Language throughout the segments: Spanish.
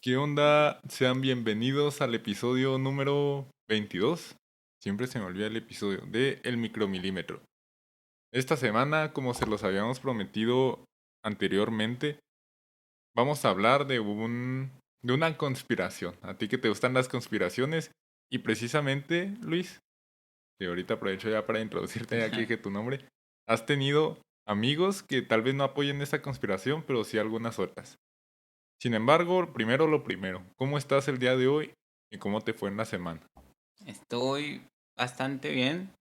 ¿Qué onda? Sean bienvenidos al episodio número 22. Siempre se me olvida el episodio de El Micromilímetro. Esta semana, como se los habíamos prometido anteriormente, vamos a hablar de una conspiración. A ti que te gustan las conspiraciones y precisamente, Luis, que ahorita aprovecho ya para introducirte ya que dije tu nombre, has tenido amigos que tal vez no apoyen esta conspiración, pero sí algunas otras. Sin embargo, primero lo primero, ¿cómo estás el día de hoy y cómo te fue en la semana? Estoy bastante bien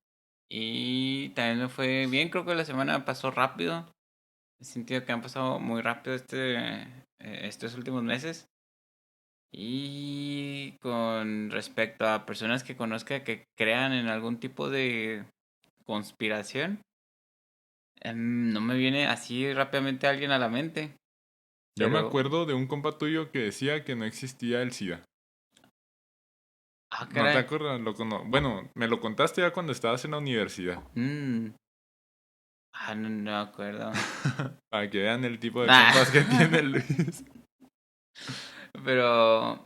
y también me fue bien. Creo que la semana pasó rápido. He sentido que han pasado muy rápido estos últimos meses. Y con respecto a personas que conozca que crean en algún tipo de conspiración, no me viene así rápidamente alguien a la mente. Yo me Pero, acuerdo de un compa tuyo que decía que no existía el SIDA. ¿No te caray. acuerdas? Bueno, me lo contaste ya cuando estabas en la universidad. mm, no, no me acuerdo. Para que vean el tipo de compas que tiene Ah, Luis. pero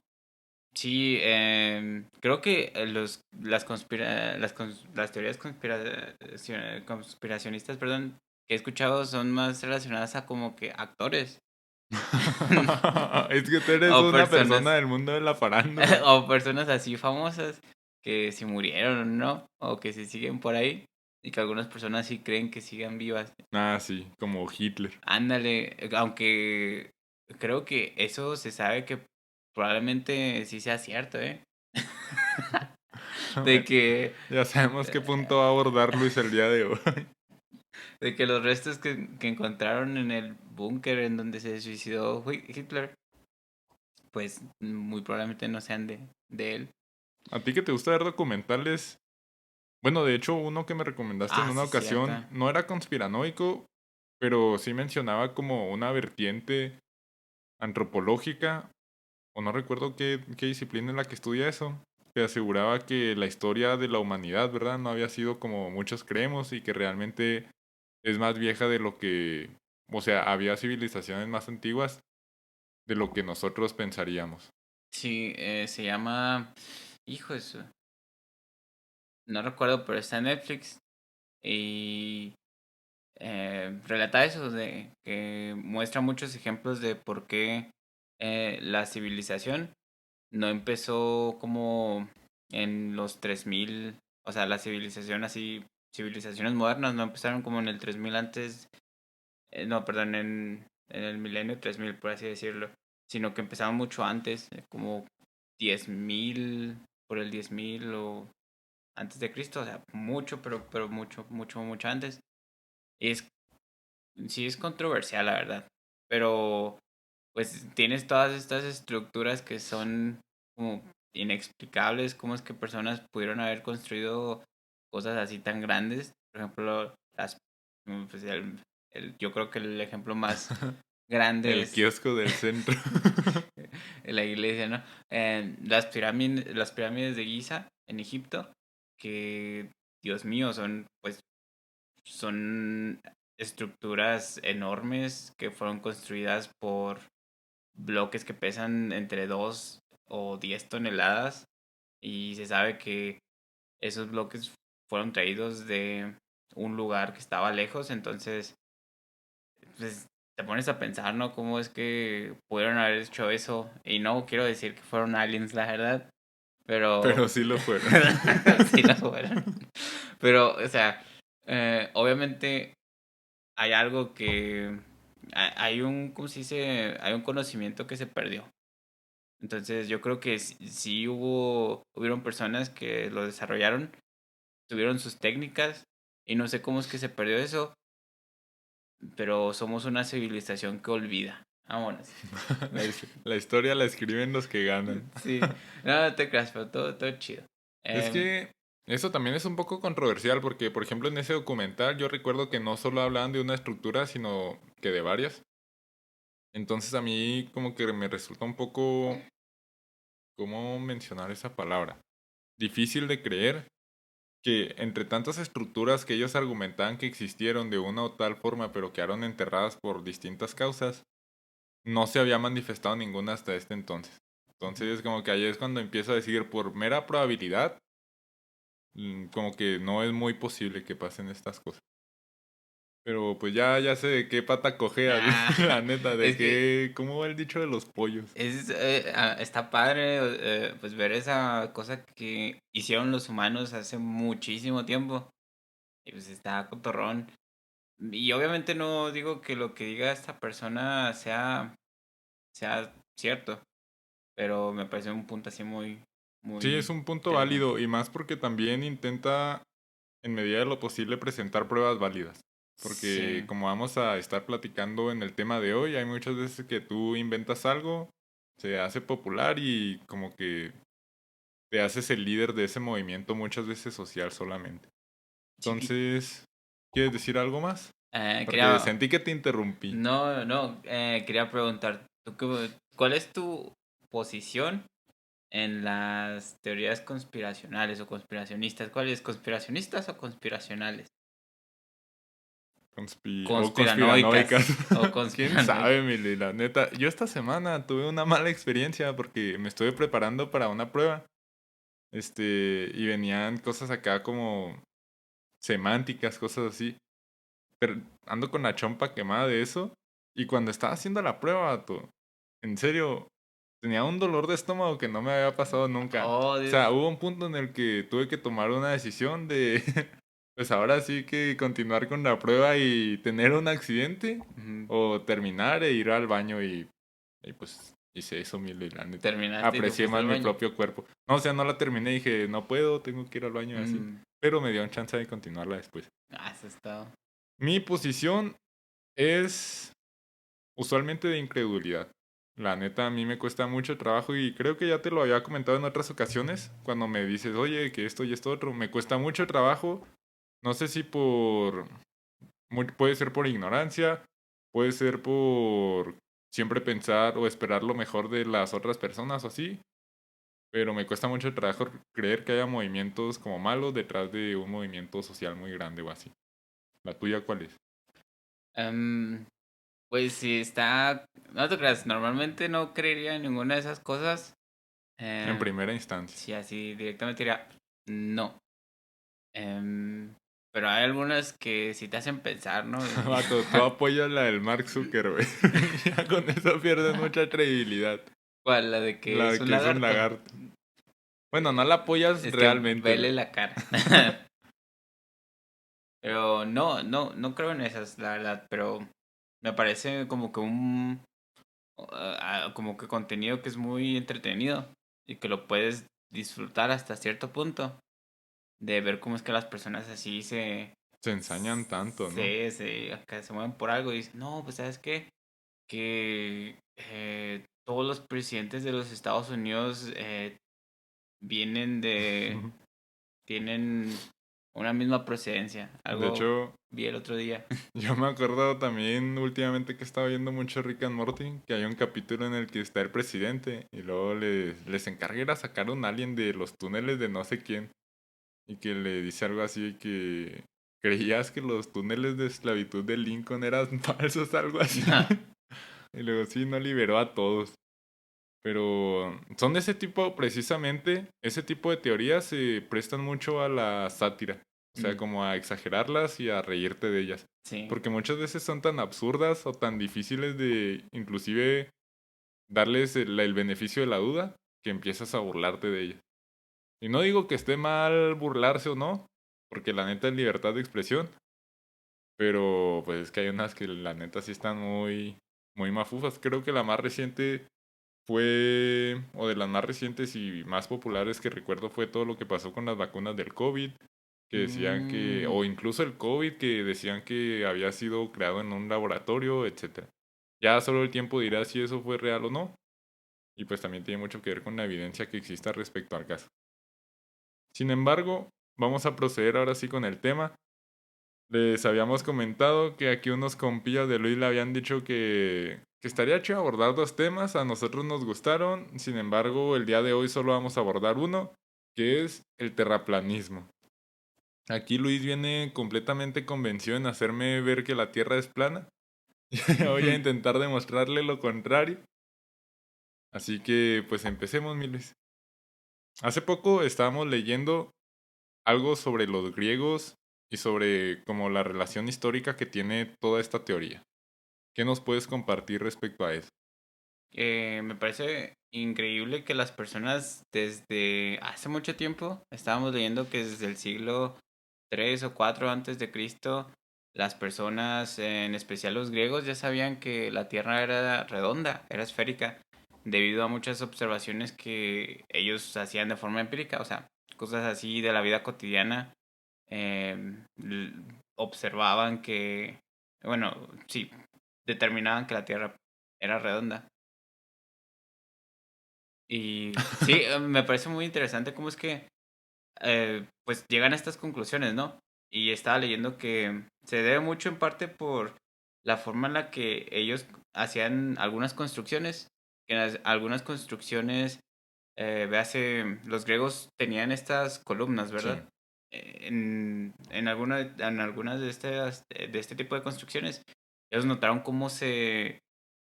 sí, creo que las teorías conspiracionistas, perdón, que he escuchado son más relacionadas a como que actores Es que tú eres o una persona personas del mundo de la farándula. o personas así famosas que se murieron, ¿no? O que se siguen por ahí y que algunas personas sí creen que sigan vivas. Ah, sí, como Hitler. Ándale, aunque creo que eso se sabe que probablemente sí sea cierto, ¿eh? De Bueno, que ya sabemos qué punto va a abordar Luis el día de hoy. los restos que encontraron en el búnker en donde se suicidó Hitler, pues muy probablemente no sean de él. A ti que te gusta ver documentales. Bueno, de hecho, uno que me recomendaste en Ah, una sí, cierto. ocasión no era conspiranoico, pero sí mencionaba como una vertiente antropológica, o no recuerdo qué disciplina es la que estudia eso, que aseguraba que la historia de la humanidad, ¿verdad? No había sido como muchos creemos y que realmente es más vieja de lo que, o sea, había civilizaciones más antiguas de lo que nosotros pensaríamos. Sí, se llama, hijo de su, no recuerdo, pero está en Netflix y relata eso, de que muestra muchos ejemplos de por qué la civilización no empezó como en los 3000, o sea, la civilización así, civilizaciones modernas no empezaron como en el 3000 antes, no, perdón, en el milenio 3000 por así decirlo, sino que empezaron mucho antes, como 10.000, por el 10.000 o antes de Cristo, o sea, mucho, pero mucho, mucho, mucho antes. Y sí es controversial, la verdad, pero pues tienes todas estas estructuras que son como inexplicables, cómo es que personas pudieron haber construido cosas así tan grandes. Por ejemplo, pues yo creo que el ejemplo más grande El es kiosco del centro. la iglesia, ¿no? Las pirámides de Giza en Egipto, que Dios mío, son estructuras enormes que fueron construidas por bloques que pesan entre 2 o 10 toneladas y se sabe que esos bloques fueron traídos de un lugar que estaba lejos, entonces pues te pones a pensar, ¿no? ¿Cómo es que pudieron haber hecho eso? Y no quiero decir que fueron aliens, la verdad, Pero pero sí lo fueron. sí lo fueron. Pero, o sea, obviamente hay algo que... Hay un, ¿cómo se dice? Hay un conocimiento que se perdió. Entonces yo creo que sí hubieron personas que lo desarrollaron, tuvieron sus técnicas y no sé cómo es que se perdió eso, pero somos una civilización que olvida. Vámonos. La historia la escriben los que ganan. Sí, no te creas, pero todo chido. Es Em, que eso también es un poco controversial porque, por ejemplo, en ese documental yo recuerdo que no solo hablaban de una estructura, sino que de varias. Entonces a mí como que me resulta un poco, ¿cómo mencionar esa palabra? Difícil de creer que entre tantas estructuras que ellos argumentaban que existieron de una o tal forma, pero quedaron enterradas por distintas causas, no se había manifestado ninguna hasta este entonces. Entonces, como que ahí es cuando empiezo a decir, por mera probabilidad, como que no es muy posible que pasen estas cosas. Pero pues ya sé de qué pata cojeas, Ah, la neta, de es que qué, ¿cómo va el dicho de los pollos? está padre pues ver esa cosa que hicieron los humanos hace muchísimo tiempo. Y pues está cotorrón. Y obviamente no digo que lo que diga esta persona sea cierto, pero me parece un punto así muy, Sí, es muy un punto interesante. válido y más porque también intenta, en medida de lo posible, presentar pruebas válidas. Porque Sí, como vamos a estar platicando en el tema de hoy, hay muchas veces que tú inventas algo, se hace popular y como que te haces el líder de ese movimiento muchas veces social solamente. sí, Entonces, ¿quieres decir algo más? Porque quería, sentí que te interrumpí. no, quería preguntar, ¿cuál es tu posición en las teorías conspiracionales o conspiracionistas? ¿Cuáles? ¿Conspiracionistas o conspiracionales? O conspiranoicas. Conspiranoicas o ¿Quién conspiranoicas. sabe, Mili? La neta, yo esta semana tuve una mala experiencia porque me estuve preparando para una prueba. Y venían cosas acá como semánticas, cosas así. Pero ando con la chompa quemada de eso. Y cuando estaba haciendo la prueba, vato, en serio, tenía un dolor de estómago que no me había pasado nunca. Oh, O sea, Dios. hubo un punto en el que tuve que tomar una decisión de, pues ahora sí que continuar con la prueba y tener un accidente Ujú. o terminar e ir al baño y pues hice eso, la neta. Terminaste y te Aprecié fuiste más al mi baño. propio cuerpo. No, o sea, no la terminé, dije, no puedo, tengo que ir al baño y así. Mm, Pero me dio un chance de continuarla después. eso está. Mi posición es usualmente de incredulidad. La neta, a mí me cuesta mucho trabajo y creo que ya te lo había comentado en otras ocasiones, cuando me dices, oye, que esto y esto otro, me cuesta mucho trabajo. No sé si puede ser por ignorancia, puede ser por siempre pensar o esperar lo mejor de las otras personas o así, pero me cuesta mucho trabajo creer que haya movimientos como malos detrás de un movimiento social muy grande o así. ¿La tuya cuál es? Em, pues sí, está. No te creas, normalmente no creería en ninguna de esas cosas. En Eh, primera instancia. si así directamente diría no. Em, pero hay algunas que sí te hacen pensar, ¿no? Vato, tú apoyas la del Mark Zuckerberg. Ya con eso pierdes mucha credibilidad. ¿Cuál? La de que La es de un que es un lagarto. lagarto. Bueno, no la apoyas Es que realmente. vele la cara. Pero no creo en esas, la verdad. Pero me parece como que como que contenido que es muy entretenido y que lo puedes disfrutar hasta cierto punto de ver cómo es que las personas así Se ensañan tanto, ¿no? acá se mueven por algo y dicen, no, pues sabes qué, que todos los presidentes de los Estados Unidos vienen tienen una misma procedencia, De algo hecho, vi el otro día. yo me acuerdo también últimamente que estaba viendo mucho Rick and Morty, que hay un capítulo en el que está el presidente y luego les encarga ir a sacar un alien de los túneles de no sé quién y que le dice algo así de que creías que los túneles de esclavitud de Lincoln eran falsos, algo así. Y luego sí, no liberó a todos. Pero son de ese tipo, precisamente, ese tipo de teorías se prestan mucho a la sátira. O sea, Mm, como a exagerarlas y a reírte de ellas. sí. Porque muchas veces son tan absurdas o tan difíciles de inclusive darles el beneficio de la duda que empiezas a burlarte de ellas. Y no digo que esté mal burlarse o no, porque la neta es libertad de expresión, pero pues es que hay unas que la neta sí están muy mafufas. Creo que la más reciente fue, o de las más recientes y más populares que recuerdo fue todo lo que pasó con las vacunas del COVID, que decían que, Mm, o incluso el COVID, que decían que había sido creado en un laboratorio, etcétera. Ya solo el tiempo dirá si eso fue real o no, y pues también tiene mucho que ver con la evidencia que exista respecto al caso. Sin embargo, vamos a proceder ahora sí con el tema. Les habíamos comentado que aquí unos compillas de Luis le habían dicho que estaría chido abordar dos temas, a nosotros nos gustaron, sin embargo el día de hoy solo vamos a abordar uno, que es el terraplanismo. Aquí Luis viene completamente convencido en hacerme ver que la Tierra es plana. Voy a intentar demostrarle lo contrario. Así que pues empecemos, Miles. Hace poco estábamos leyendo algo sobre los griegos y sobre como la relación histórica que tiene toda esta teoría. ¿Qué nos puedes compartir respecto a eso? Me parece increíble que las personas desde hace mucho tiempo, estábamos leyendo que desde el siglo 3 o 4 antes de Cristo, las personas, en especial los griegos, ya sabían que la Tierra era redonda, era esférica, debido a muchas observaciones que ellos hacían de forma empírica, o sea, cosas así de la vida cotidiana. Observaban que, bueno, sí, determinaban que la Tierra era redonda. Y sí, me parece muy interesante cómo es que pues llegan a estas conclusiones, ¿no? Y estaba leyendo que se debe mucho en parte por la forma en la que ellos hacían algunas construcciones. En algunas construcciones, véase, los griegos tenían estas columnas, Sí. ¿verdad? En algunas de este tipo de construcciones, ellos notaron cómo se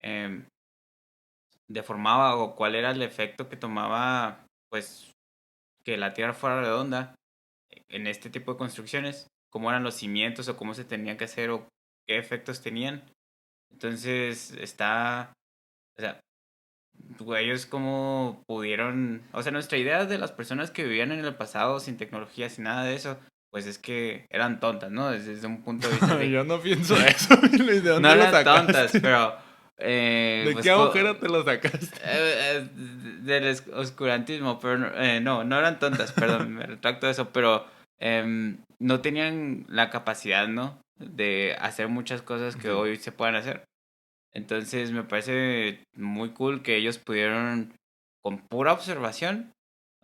em, deformaba o cuál era el efecto que tomaba, pues, que la Tierra fuera redonda en este tipo de construcciones, cómo eran los cimientos o cómo se tenían que hacer o qué efectos tenían. Entonces está, o sea, ellos cómo pudieron, o sea, nuestra idea de las personas que vivían en el pasado sin tecnología, sin nada de eso, pues es que eran tontas, ¿no? Desde un punto de vista así. Yo no pienso eso, Miles. ¿De No dónde lo eran tontas, sacaste? pero ¿De pues qué agujero te lo sacaste? del oscurantismo, pero no eran tontas, perdón, me retracto de eso, pero no tenían la capacidad, ¿no? De hacer muchas cosas que Sí. hoy se pueden hacer. Entonces me parece muy cool que ellos pudieron, con pura observación,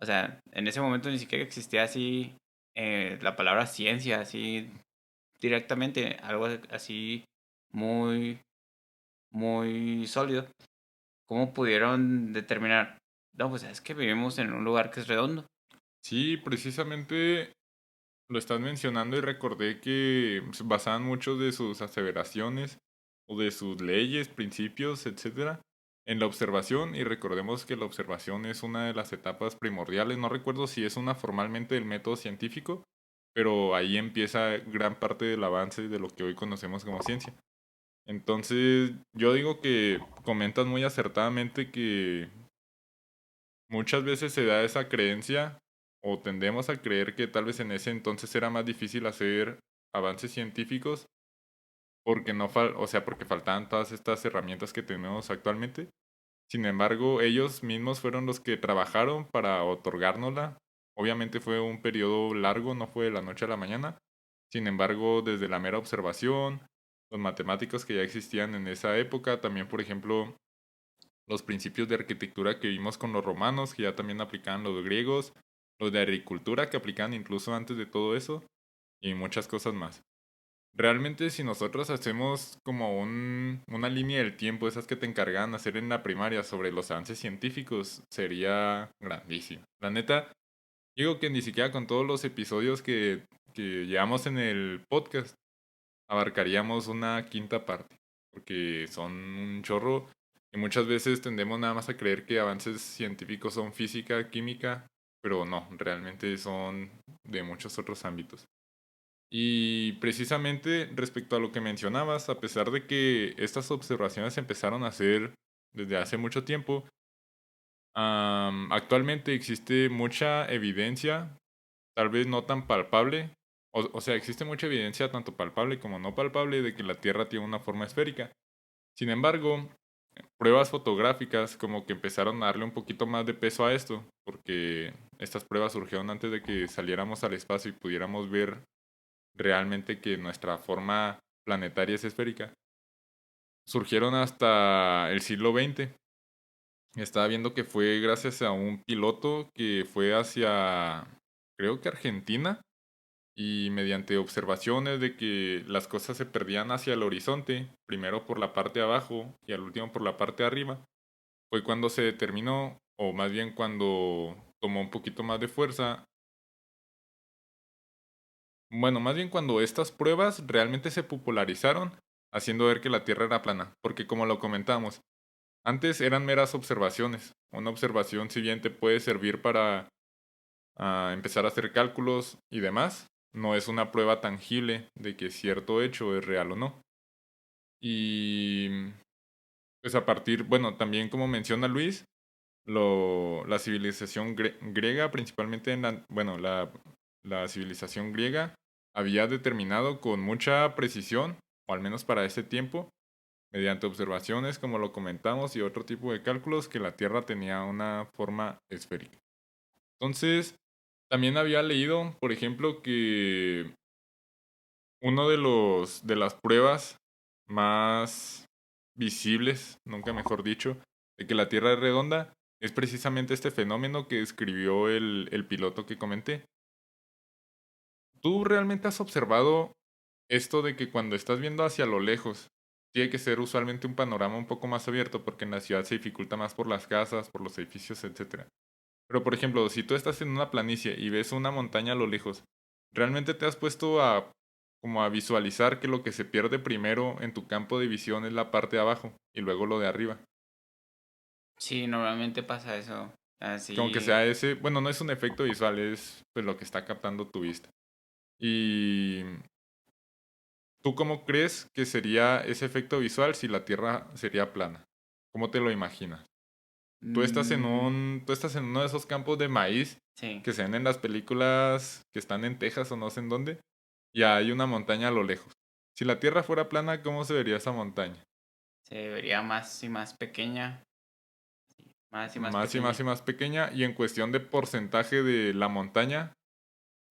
o sea, en ese momento ni siquiera existía así la palabra ciencia, así directamente, algo así muy, muy sólido. ¿Cómo pudieron determinar? No, pues es que vivimos en un lugar que es redondo. Sí, precisamente lo estás mencionando y recordé que se basaban mucho de sus aseveraciones o de sus leyes, principios, etcétera, en la observación, y recordemos que la observación es una de las etapas primordiales. No recuerdo si es una formalmente del método científico, pero ahí empieza gran parte del avance de lo que hoy conocemos como ciencia. Entonces, yo digo que comentas muy acertadamente que muchas veces se da esa creencia o tendemos a creer que tal vez en ese entonces era más difícil hacer avances científicos porque o sea, porque faltaban todas estas herramientas que tenemos actualmente. Sin embargo, ellos mismos fueron los que trabajaron para otorgárnosla. Obviamente fue un periodo largo, no fue de la noche a la mañana. Sin embargo, desde la mera observación, los matemáticos que ya existían en esa época, también por ejemplo los principios de arquitectura que vimos con los romanos, que ya también aplicaban los griegos, los de agricultura que aplicaban incluso antes de todo eso, y muchas cosas más. Realmente si nosotros hacemos como una línea del tiempo, esas que te encargaban hacer en la primaria sobre los avances científicos, sería grandísimo. La neta, digo que ni siquiera con todos los episodios que llevamos en el podcast, abarcaríamos una quinta parte, porque son un chorro y muchas veces tendemos nada más a creer que avances científicos son física, química, pero no, realmente son de muchos otros ámbitos. Y precisamente respecto a lo que mencionabas, a pesar de que estas observaciones se empezaron a hacer desde hace mucho tiempo, actualmente existe mucha evidencia, tal vez no tan palpable, o sea, existe mucha evidencia tanto palpable como no palpable de que la Tierra tiene una forma esférica. Sin embargo, pruebas fotográficas como que empezaron a darle un poquito más de peso a esto, porque estas pruebas surgieron antes de que saliéramos al espacio y pudiéramos ver realmente que nuestra forma planetaria es esférica. Surgieron hasta el siglo XX. Estaba viendo que fue gracias a un piloto que fue hacia, creo que Argentina, y mediante observaciones de que las cosas se perdían hacia el horizonte, primero por la parte de abajo y al último por la parte de arriba, fue cuando se determinó, o más bien cuando tomó un poquito más de fuerza, bueno, más bien cuando estas pruebas realmente se popularizaron, haciendo ver que la Tierra era plana, porque como lo comentamos, Antes eran meras observaciones. Una observación, si bien te puede servir para empezar a hacer cálculos y demás, no es una prueba tangible de que cierto hecho es real o no. Y pues a partir, bueno, también como menciona Luis, la civilización griega, principalmente bueno, la civilización griega había determinado con mucha precisión, o al menos para ese tiempo, mediante observaciones, como lo comentamos, y otro tipo de cálculos, que la Tierra tenía una forma esférica. Entonces, también había leído, por ejemplo, que uno de las pruebas más visibles, nunca mejor dicho, de que la Tierra es redonda, es precisamente este fenómeno que describió el piloto que comenté. ¿Tú realmente has observado esto de que cuando estás viendo hacia lo lejos, tiene que ser usualmente un panorama un poco más abierto porque en la ciudad se dificulta más por las casas, por los edificios, etcétera? Pero por ejemplo, si tú estás en una planicie y ves una montaña a lo lejos, ¿realmente te has puesto a como a visualizar que lo que se pierde primero en tu campo de visión es la parte de abajo y luego lo de arriba? Sí, normalmente pasa eso. Como que Así. sea ese, bueno, no es un efecto visual, es pues lo que está captando tu vista. ¿Y tú cómo crees que sería ese efecto visual si la Tierra sería plana? ¿Cómo te lo imaginas? mm, Tú estás en uno de esos campos de maíz sí, que se ven en las películas que están en Texas o no sé en dónde, y hay una montaña a lo lejos. Si la Tierra fuera plana, ¿cómo se vería esa montaña? se vería más y más pequeña. Más y más Más y más pequeña. y más pequeña, y en cuestión de porcentaje de la montaña,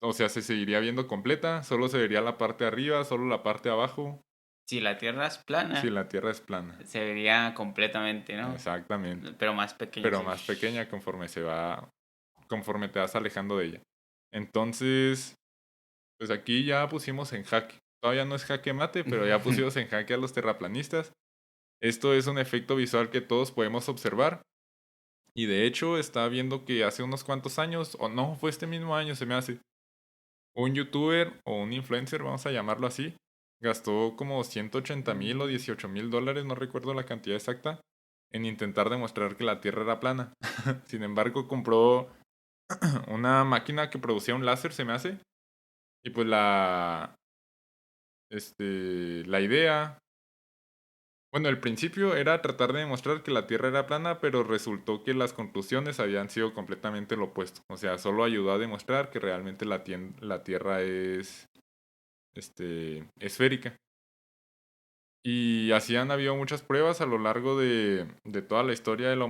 o sea, se seguiría viendo completa, solo se vería la parte de arriba, solo la parte de abajo, Si la Tierra es si plana, la Tierra es plana. se vería completamente, ¿no? Exactamente. Pero más pequeña, Pero sí. más pequeña conforme te vas alejando de ella. Entonces, pues aquí ya pusimos en jaque. Todavía no es jaque mate, pero ya pusimos en jaque a los terraplanistas. Esto es un efecto visual que todos podemos observar. Y de hecho, está viendo que hace unos cuantos años, o no, fue este mismo año, se me hace, un youtuber o un influencer, vamos a llamarlo así, gastó como 180,000 o 18,000 dólares, no recuerdo la cantidad exacta, en intentar demostrar que la Tierra era plana. Sin embargo, compró una máquina que producía un láser, se me hace, y pues la idea, bueno, el principio era tratar de demostrar que la Tierra era plana, pero resultó que las conclusiones habían sido completamente lo opuesto. O sea, solo ayudó a demostrar que realmente la Tierra es, esférica. Y así han habido muchas pruebas a lo largo de toda la historia de la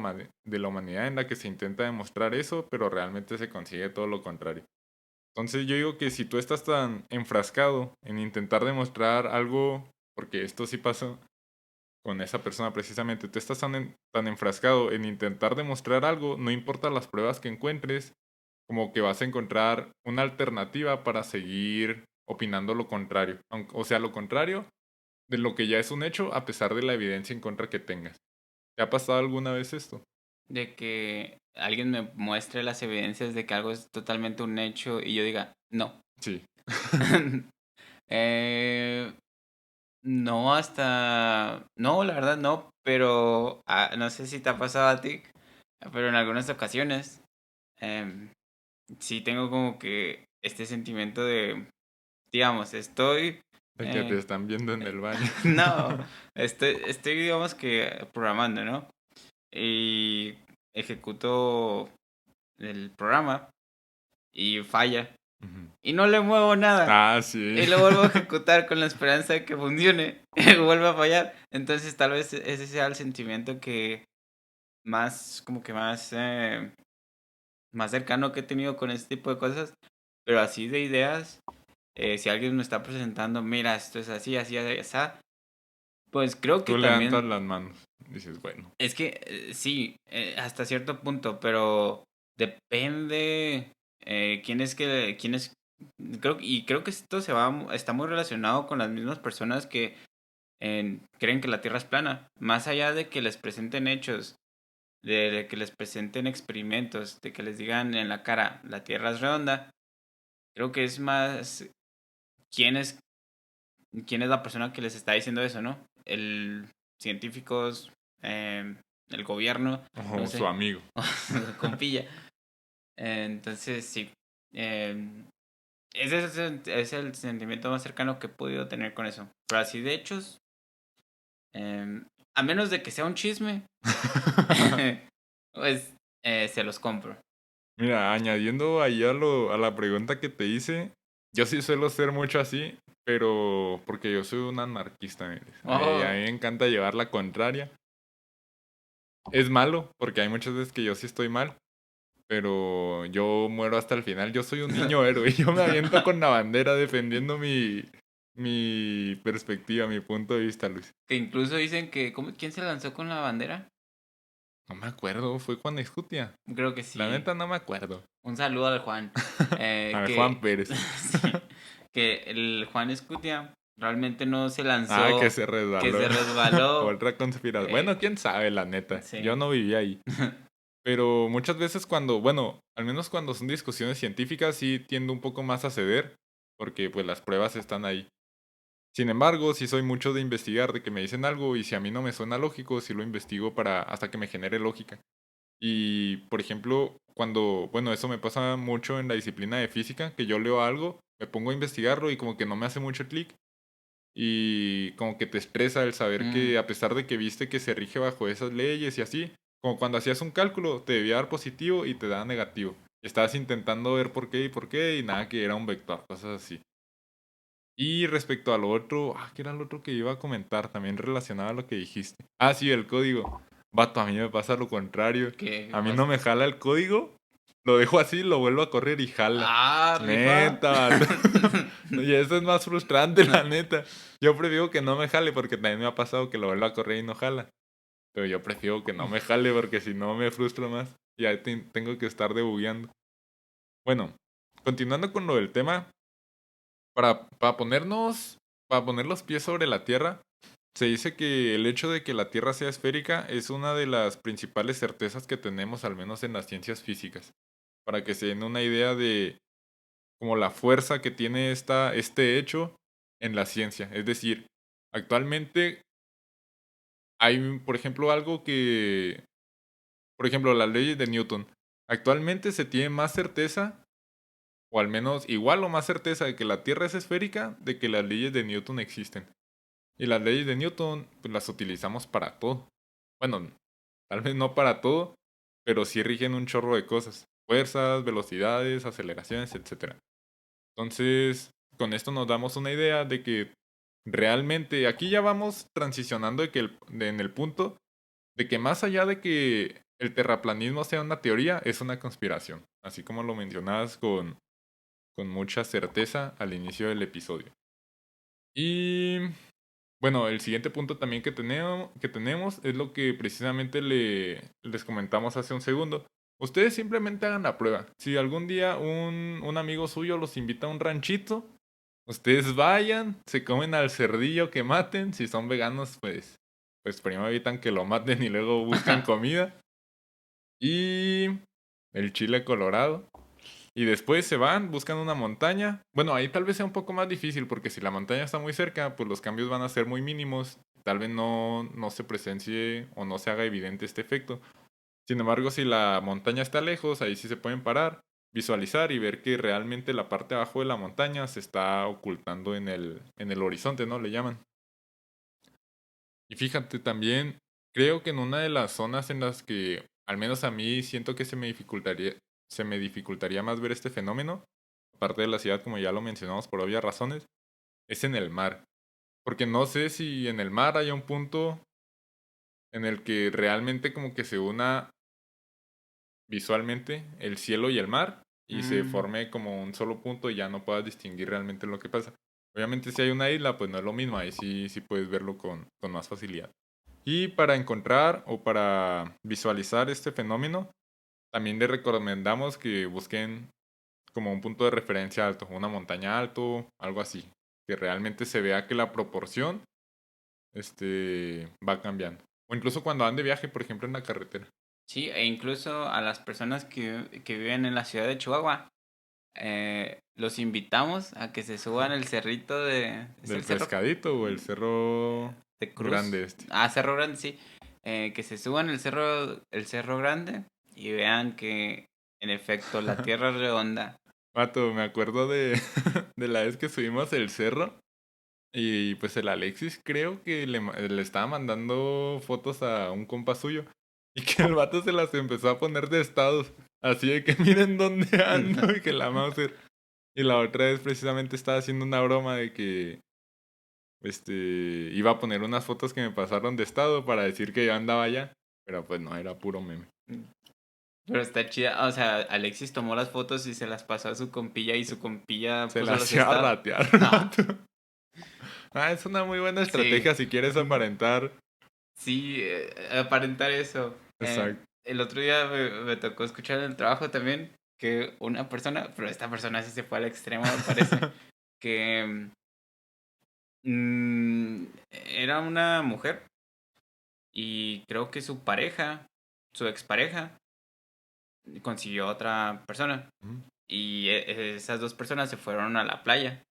humanidad en la que se intenta demostrar eso, pero realmente se consigue todo lo contrario. Entonces yo digo que si tú estás tan enfrascado en intentar demostrar algo, porque esto sí pasó con esa persona precisamente, tú estás tan enfrascado en intentar demostrar algo, no importa las pruebas que encuentres, como que vas a encontrar una alternativa para seguir opinando lo contrario. O sea, lo contrario de lo que ya es un hecho a pesar de la evidencia en contra que tengas. ¿Te ha pasado alguna vez esto? De que alguien me muestre las evidencias de que algo es totalmente un hecho y yo diga, no. Sí. eh, no, hasta... No, la verdad no, pero no sé si te ha pasado a ti, pero en algunas ocasiones em, sí tengo como que este sentimiento de, digamos, estoy... De que te eh, están viendo en el baño. no, estoy, digamos que programando, ¿no? Y ejecuto el programa y falla. Ujú. Y no le muevo nada. Ah, sí. Y lo vuelvo a ejecutar con la esperanza de que funcione. Y vuelve a fallar. Entonces tal vez ese sea el sentimiento que más, como que más, más cercano que he tenido con este tipo de cosas. Pero así de ideas, si alguien me está presentando, mira, esto es así, así, así, así, pues creo que Tú levantas también, las manos. Dices, bueno. es que sí, hasta cierto punto, pero depende quién es, creo que esto está muy relacionado con las mismas personas que creen que la Tierra es plana, más allá de que les presenten hechos, de que les presenten experimentos, de que les digan en la cara, la Tierra es redonda, creo que es más quién es, quién es la persona que les está diciendo eso, ¿no? El científicos, el gobierno, O no sé, su amigo. compilla. Entonces, sí. Ese es el sentimiento más cercano que he podido tener con eso. Pero así de hechos, a menos de que sea un chisme, pues se los compro. Mira, añadiendo ahí a la pregunta que te hice, yo sí suelo ser mucho así, pero porque yo soy un anarquista, ¿ves? A Oh, mí me encanta llevar la contraria. Es malo, porque hay muchas veces que yo sí estoy mal, pero yo muero hasta el final. Yo soy un niño héroe, yo me aviento con la bandera defendiendo mi perspectiva, mi punto de vista, Luis. que incluso dicen que... ¿Quién se lanzó con la bandera? No me acuerdo, fue Juan Escutia. Creo que La sí. neta no me acuerdo. Un saludo al Juan. A Juan Pérez. Sí, que el Juan Escutia realmente no se Ah, que lanzó, se que resbaló. se resbaló. Otra conspiración. eh, Bueno, quién sabe, la neta. Yo sí. no viví ahí. Pero muchas veces cuando, bueno, al menos cuando son discusiones científicas, sí tiendo un poco más a ceder, porque pues las pruebas están ahí. Sin embargo, sí soy mucho de investigar, de que me dicen algo y si a mí no me suena lógico, sí lo investigo para hasta que me genere lógica. Y, por ejemplo, cuando, bueno, eso me pasa mucho en la disciplina de física, que yo leo algo, me pongo a investigarlo y como que no me hace mucho clic y como que te estresa el saber que Mm, a pesar de que viste que se rige bajo esas leyes y así, como cuando hacías un cálculo, te debía dar positivo y te da negativo. Estabas intentando ver por qué y nada que era un vector, cosas así. Y respecto a lo otro, ¿qué era lo otro que iba a comentar? También relacionado a lo que dijiste. Ah, sí, el código. Vato, a mí me pasa lo contrario. ¿qué A mí no pasa? me jala el código, lo dejo así, lo vuelvo a correr y jala. Ah, rifa. Neta, vato. Y eso es más frustrante, la neta. Yo prefiero que no me jale porque también me ha pasado que lo vuelvo a correr y no jala. Pero yo prefiero que no me jale porque si no me frustro más. Y ahí tengo que estar debugueando. Bueno, continuando con lo del tema, para poner los pies sobre la Tierra, se dice que el hecho de que la Tierra sea esférica es una de las principales certezas que tenemos, al menos en las ciencias físicas. Para que se den una idea de como la fuerza que tiene este hecho en la ciencia. Es decir, actualmente hay, por ejemplo, por ejemplo, las leyes de Newton. Actualmente se tiene más certeza, o al menos igual o más certeza de que la Tierra es esférica, de que las leyes de Newton existen. Y las leyes de Newton, pues las utilizamos para todo. Bueno, tal vez no para todo, pero sí rigen un chorro de cosas. Fuerzas, velocidades, aceleraciones, etcétera. Entonces, con esto nos damos una idea de que realmente aquí ya vamos transicionando en el punto de que más allá de que el terraplanismo sea una teoría, es una conspiración, así como lo mencionabas con mucha certeza al inicio del episodio. Y bueno, el siguiente punto también que tenemos es lo que precisamente les comentamos hace un segundo. Ustedes simplemente hagan la prueba. Si algún día un amigo suyo los invita a un ranchito, ustedes vayan, se comen al cerdillo que maten. Si son veganos, pues primero evitan que lo maten y luego buscan comida. Y el chile colorado. Y después se van, buscan una montaña. Bueno, ahí tal vez sea un poco más difícil porque si la montaña está muy cerca, pues los cambios van a ser muy mínimos. Tal vez no se presencie o no se haga evidente este efecto. Sin embargo, si la montaña está lejos, ahí sí se pueden parar, visualizar y ver que realmente la parte de abajo de la montaña se está ocultando en el horizonte, ¿no? Le llaman. Y fíjate también, creo que en una de las zonas en las que al menos a mí siento que se me dificultaría más ver este fenómeno, aparte de la ciudad como ya lo mencionamos por obvias razones, es en el mar. Porque no sé si en el mar haya un punto en el que realmente como que se una visualmente el cielo y el mar y se Mm, forme como un solo punto y ya no puedas distinguir realmente lo que pasa. Obviamente si hay una isla, pues no es lo mismo, ahí sí puedes verlo con más facilidad. Y para encontrar o para visualizar este fenómeno, también les recomendamos que busquen como un punto de referencia alto, una montaña alto, algo así, que realmente se vea que la proporción va cambiando. O incluso cuando van de viaje, por ejemplo, en la carretera. sí, e incluso a las personas que viven en la ciudad de Chihuahua, los invitamos a que se suban el cerrito de... ¿Es Del el cerro? pescadito o el cerro De Cruz. grande este. Ah, Cerro Grande, sí. que se suban el cerro grande y vean que en efecto la Tierra es redonda. Vato, me acuerdo de, de la vez que subimos el cerro y pues el Alexis creo que le estaba mandando fotos a un compa suyo y que el vato se las empezó a poner de estados. Así de que miren dónde ando y que la Mauser. Y la otra vez precisamente estaba haciendo una broma de que iba a poner unas fotos que me pasaron de estado para decir que yo andaba allá. Pero pues no, era puro meme. Pero está chida, o sea, Alexis tomó las fotos y se las pasó a su compilla y su compilla Se puso la los hacía estados. ratear, Ah, vato. Ah, es una muy buena sí, estrategia si quieres aparentar. sí, aparentar eso. Exacto. El otro día me tocó escuchar en el trabajo también que una persona, pero esta persona sí se fue al extremo, me parece, que era una mujer y creo que su pareja, su expareja, consiguió otra persona Ujú. y esas dos personas se fueron a la playa.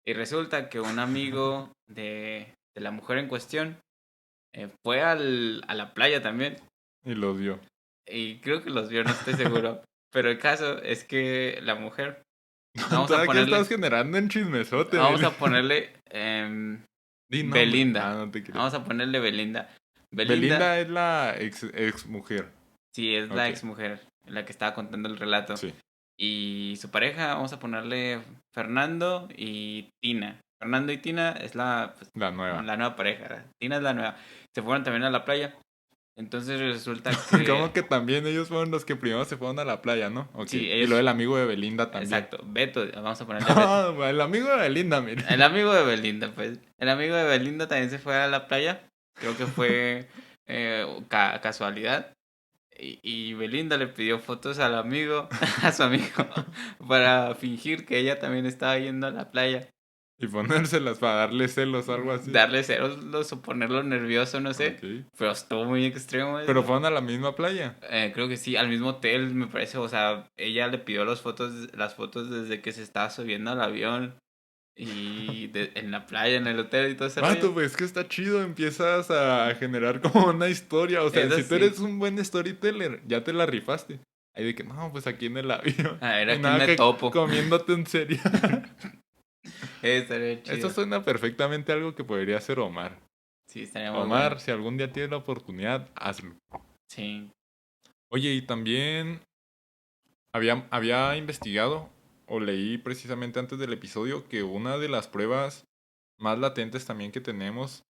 Y resulta que un amigo de la mujer en cuestión fue a la playa también. Y los vio. Y creo que los vio, no estoy seguro. Pero el caso es que la mujer, vamos a Todavía estás ponerle, generando en chismesote, vamos Mili. a ponerle Di nombre. Ah, Belinda. no te creas. Vamos a ponerle Belinda. Belinda, Belinda es la ex mujer. sí, es la Ok, ex mujer, la que estaba contando el relato. sí. Y su pareja, vamos a ponerle Fernando y Tina. Fernando y Tina es La nueva. la nueva pareja. Tina es la nueva. Se fueron también a la playa. Entonces resulta que Como que también ellos fueron los que primero se fueron a la playa, ¿no? Ok. sí, Y lo ellos, del amigo de Belinda también. exacto, Beto, vamos a ponerle Beto. Ah, el amigo de Belinda, mire. El amigo de Belinda, pues. El amigo de Belinda también se fue a la playa. Creo que fue casualidad. Y Belinda le pidió fotos al amigo, a su amigo, para fingir que ella también estaba yendo a la playa. Y ponérselas para darle celos o algo así. Darle celos o ponerlo nervioso, no sé. Ok. Pero estuvo muy extremo Pero eso. fueron a la misma playa. Creo que sí, al mismo hotel, me parece. O sea, ella le pidió las fotos desde que se estaba subiendo al avión y en la playa, en el hotel y todo ese rollo. Vato, pues que está chido, empiezas a generar como una historia. O sea, Eso si tú sí. eres un buen storyteller, ya te la rifaste. Ahí de que, no, pues aquí en el avión. A ver, Y aquí nada me que topo. comiéndote un cereal. Estaría Eso chido. suena perfectamente a algo que podría hacer Omar. Sí, estaría muy bueno. Omar, si algún día tienes la oportunidad, hazlo. Sí. Oye, y también había investigado o leí precisamente antes del episodio que una de las pruebas más latentes también que tenemos,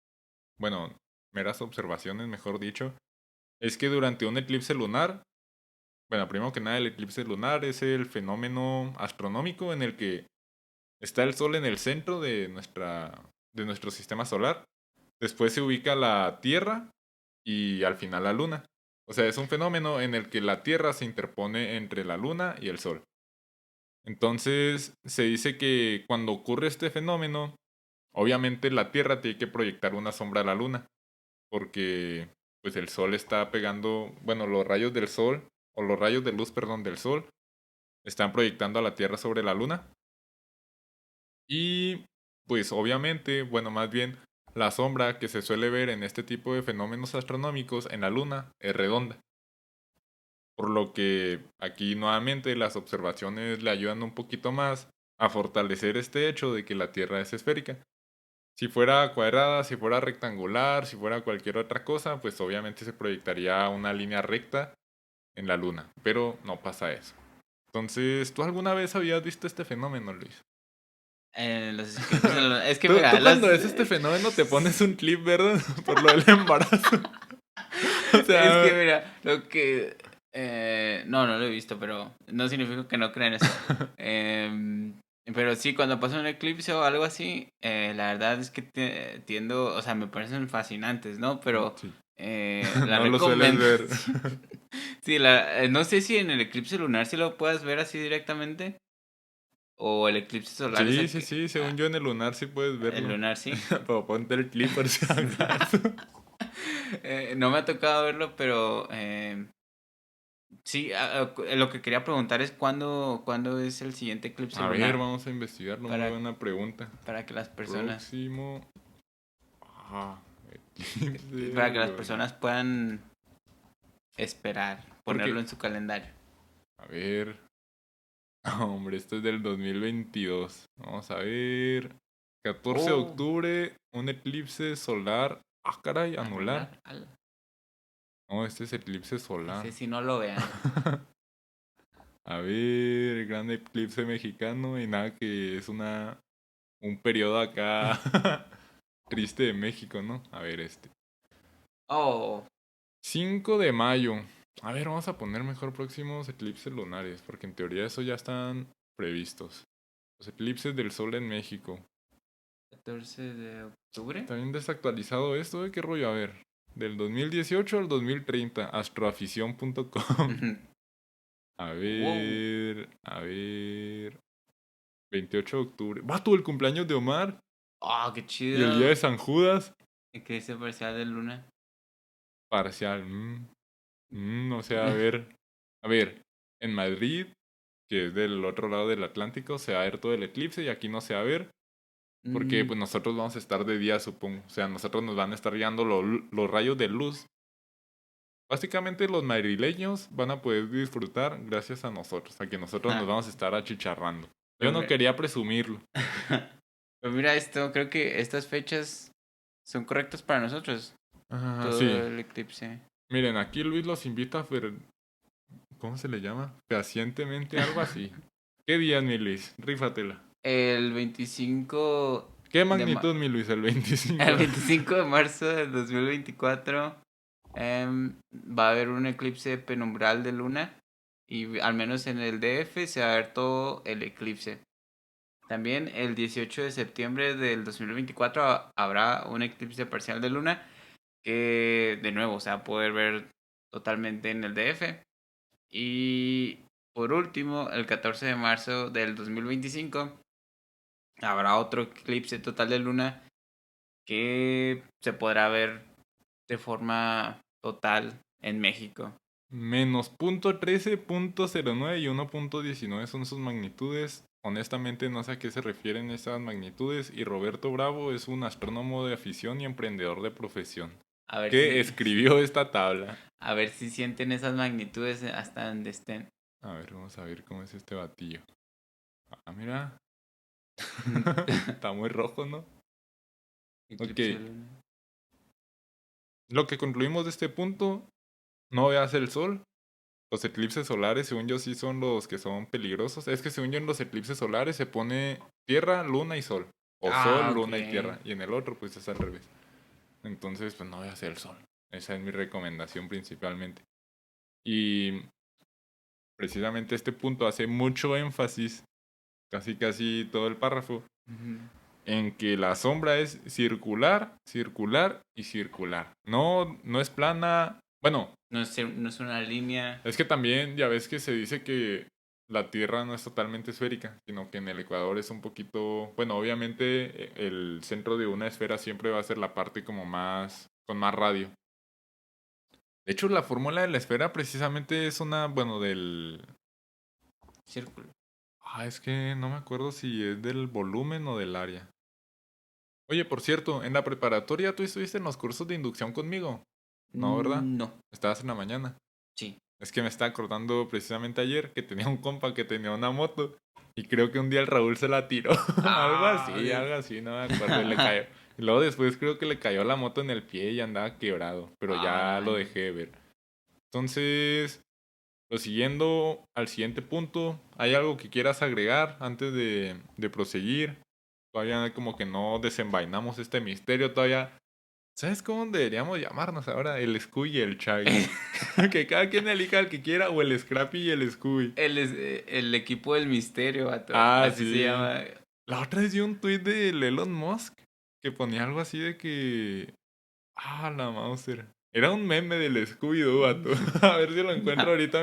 bueno, meras observaciones, mejor dicho, es que durante un eclipse lunar, bueno, primero que nada el eclipse lunar es el fenómeno astronómico en el que está el Sol en el centro de nuestro sistema solar, después se ubica la Tierra y al final la Luna. O sea, es un fenómeno en el que la Tierra se interpone entre la Luna y el Sol. Entonces, se dice que cuando ocurre este fenómeno, obviamente la Tierra tiene que proyectar una sombra a la Luna, porque pues el Sol está pegando, bueno, los rayos del Sol, o los rayos de luz, perdón, del Sol, están proyectando a la Tierra sobre la Luna. Y pues obviamente, bueno, más bien, la sombra que se suele ver en este tipo de fenómenos astronómicos en la Luna es redonda. Por lo que aquí nuevamente las observaciones le ayudan un poquito más a fortalecer este hecho de que la Tierra es esférica. Si fuera cuadrada, si fuera rectangular, si fuera cualquier otra cosa, pues obviamente se proyectaría una línea recta en la Luna, pero no pasa eso. Entonces, ¿tú alguna vez habías visto este fenómeno, Luis? Es que Tú mira, cuando ves este fenómeno te pones un clip, ¿verdad? Por lo del embarazo. O es que sea, mira, lo que no, no lo he visto, pero no significa que no crea en eso. Pero sí, cuando pasa un eclipse o algo así, la verdad es que tiendo, o sea, me parecen fascinantes, ¿no? Pero sí, la no lo sueles ver. recomendación, sí, no sé si en el eclipse lunar sí lo puedas ver así directamente, o el eclipse solar es Sí, el sí, que, sí, según yo en el lunar sí puedes el verlo. lunar sí. Pero ponte el clip por si acaso. No me ha tocado verlo, pero sí, lo que quería preguntar es cuándo es el siguiente eclipse A ver, lunar vamos a investigarlo. Muy para, buena pregunta. para que las personas... Próximo. Ah, Eclipse Para que las lunar. personas puedan esperar, Porque, ponerlo en su calendario. a ver. No, hombre, esto es del 2022. Vamos a ver. 14 de Oh, octubre, un eclipse solar. Ah, caray, anular. anular. Ala, No, este es eclipse ese solar. sí no lo vean. A ver, gran eclipse mexicano y nada que es un periodo acá triste de México, ¿no? A ver, este. Oh, 5 de mayo. A ver, vamos a poner mejor próximos eclipses lunares, porque en teoría eso ya están previstos. Los eclipses del sol en México. 14 de octubre. También desactualizado esto, ¿eh? ¿Qué rollo? A ver. Del 2018 al 2030, astroafición.com. A Wow. ver, a ver. 28 de octubre. ¡Vato, el cumpleaños de Omar! Oh, qué Y el día de chido. San Judas, Eclipse parcial de luna. parcial. O sea, a ver. A ver, en Madrid, que es del otro lado del Atlántico, se va a ver todo el eclipse y aquí no se va a ver. Porque Mm, pues nosotros vamos a estar de día, supongo. O sea, nosotros nos van a estar guiando los rayos de luz. Básicamente los madrileños van a poder disfrutar gracias a nosotros, a que nosotros nos ja. vamos a estar achicharrando. Yo Pero no mira, quería presumirlo. pero mira esto, creo que estas fechas son correctas para nosotros. Ah, sí. Todo el eclipse. Miren, aquí Luis los invita a ¿cómo se le llama? Fehacientemente, algo así. ¿Qué día, mi Luis? Rífatela. El 25 ¿Qué de magnitud, mi Luis? El el 25. 25 de marzo del 2024 va a haber un eclipse penumbral de luna y al menos en el DF se va a ver todo el eclipse. También el 18 de septiembre del 2024 habrá un eclipse parcial de luna que de nuevo se va a poder ver totalmente en el DF. Y por último, el 14 de marzo del 2025 habrá otro eclipse total de luna que se podrá ver de forma total en México. Menos punto 13.09 y 1.19 son sus magnitudes. Honestamente no sé a qué se refieren esas magnitudes y Roberto Bravo es un astrónomo de afición y emprendedor de profesión A ver que si, escribió esta tabla. a ver si sienten esas magnitudes hasta donde estén. A ver, vamos a ver cómo es este batillo. Ah, mira. Está muy rojo, ¿no? Ok. Eclipse de luna. Lo que concluimos de este punto, no veas el sol. Los eclipses solares, según yo, sí son los que son peligrosos. Es que según yo en los eclipses solares se pone tierra, luna y sol. O sol, Ah, ok. luna y tierra. Y en el otro pues es al revés. Entonces pues no veas el sol. Esa es mi recomendación principalmente. Y precisamente este punto hace mucho énfasis, casi casi todo el párrafo, Ujú. en que la sombra es circular, circular y circular. No, no es plana. Bueno, No es una línea. es que también ya ves que se dice que la Tierra no es totalmente esférica, sino que en el Ecuador es un poquito, bueno, obviamente el centro de una esfera siempre va a ser la parte como más, con más radio. De hecho, la fórmula de la esfera precisamente es una, bueno, Círculo. es que no me acuerdo si es del volumen o del área. Oye, por cierto, en la preparatoria tú estuviste en los cursos de inducción conmigo. No, ¿verdad? No. Estabas en la mañana. Sí. Es que me estaba acordando precisamente ayer que tenía un compa que tenía una moto y creo que un día el Raúl se la tiró. Ah, Algo así, no me acuerdo. Y le cayó. Y luego después creo que le cayó la moto en el pie y andaba quebrado, pero ah, no ya lo manches. dejé de ver. Entonces, lo siguiendo al siguiente punto, ¿hay algo que quieras agregar antes de proseguir? Todavía como que no desenvainamos este misterio, todavía. ¿Sabes cómo deberíamos llamarnos ahora? El Scooby y el Chaggy. Que cada quien elija al que quiera, o el Scrappy y el Scooby. El equipo del misterio, vato. Ah, Así se sí. llama. La otra vez vi un tweet de Elon Musk que ponía algo así de que. La Mauser. Era un meme del Scooby-Doo, vato. A ver si lo encuentro ahorita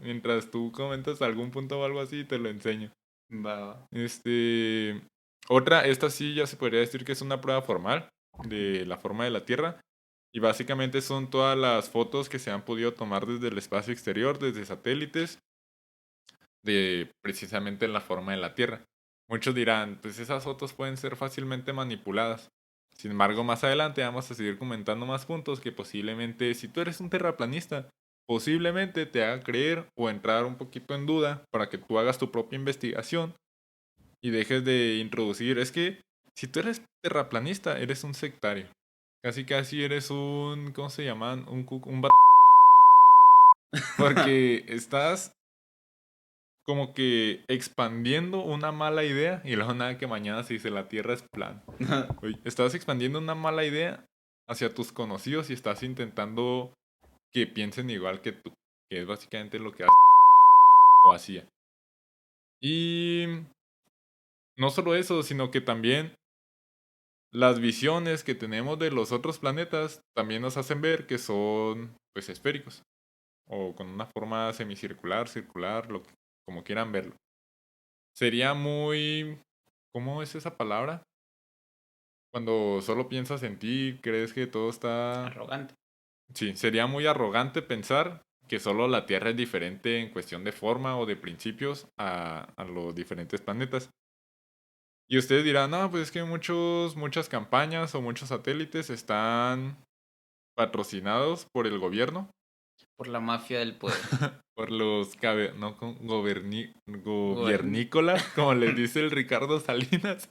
mientras tú comentas algún punto o algo así y te lo enseño. Va, va. Esta sí ya se podría decir que es una prueba formal de la forma de la Tierra. Y básicamente son todas las fotos que se han podido tomar desde el espacio exterior, desde satélites, de precisamente la forma de la Tierra. Muchos dirán, pues esas fotos pueden ser fácilmente manipuladas. Sin embargo, más adelante vamos a seguir comentando más puntos que posiblemente, si tú eres un terraplanista, posiblemente te haga creer o entrar un poquito en duda para que tú hagas tu propia investigación y dejes de introducir. Es que si tú eres terraplanista, eres un sectario. Casi casi eres un, ¿cómo se llaman? Un porque estás como que expandiendo una mala idea y luego nada que mañana se dice la Tierra es plana. Oye, estás expandiendo una mala idea hacia tus conocidos y estás intentando que piensen igual que tú, que es básicamente lo que hace o hacía. Y no solo eso, sino que también las visiones que tenemos de los otros planetas también nos hacen ver que son pues esféricos o con una forma semicircular, circular, como quieran verlo. Sería muy... ¿Cómo es esa palabra? Cuando solo piensas en ti, crees que todo está... Arrogante. Sí, sería muy arrogante pensar que solo la Tierra es diferente en cuestión de forma o de principios a los diferentes planetas. Y ustedes dirán, no, pues es que muchas campañas o muchos satélites están patrocinados por el gobierno, Por la mafia del poder. por los no, Gobern- gobiernícolas, como les dice el Ricardo Salinas.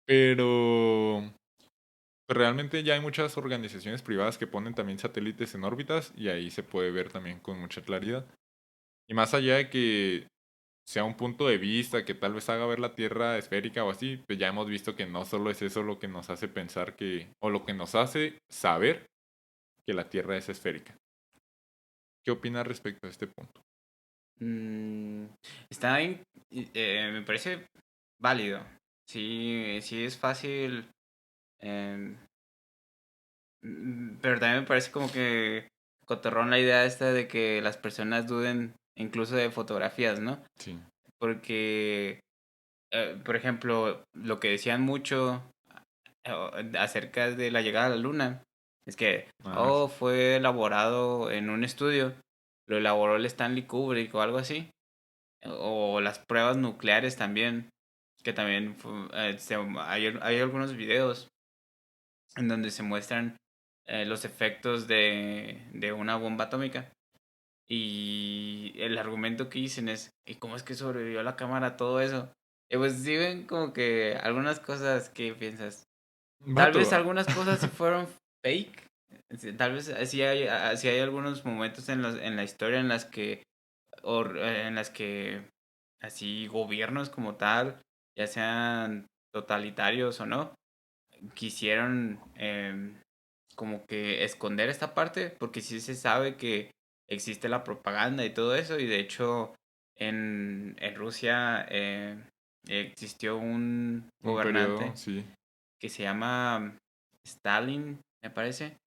Pero realmente ya hay muchas organizaciones privadas que ponen también satélites en órbitas y ahí se puede ver también con mucha claridad. Y más allá de que sea un punto de vista que tal vez haga ver la Tierra esférica o así, pues ya hemos visto que no solo es eso lo que nos hace pensar que, o lo que nos hace saber que la Tierra es esférica. ¿Qué opinas respecto a este punto? Mm, está bien, me parece válido. Sí, sí es fácil. em, pero también me parece como que cotorrón la idea esta de que las personas duden incluso de fotografías, ¿no? Sí. Porque, por ejemplo, lo que decían mucho acerca de la llegada a la luna es que, Ah, oh, fue elaborado en un estudio, lo elaboró el Stanley Kubrick o algo así, o las pruebas nucleares también, que también hay algunos videos en donde se muestran los efectos de una bomba atómica. Y el argumento que dicen es, ¿y cómo es que sobrevivió la cámara a todo eso? Y pues sí ven como que algunas cosas que piensas. Tal vato. vez algunas cosas sí fueron fake. Tal vez sí hay algunos momentos en la historia en las que, en las que así gobiernos como tal, ya sean totalitarios o no, quisieron como que esconder esta parte, porque sí se sabe que existe la propaganda y todo eso, y de hecho en Rusia existió un Un periodo, gobernante sí. que se llama Stalin, me parece.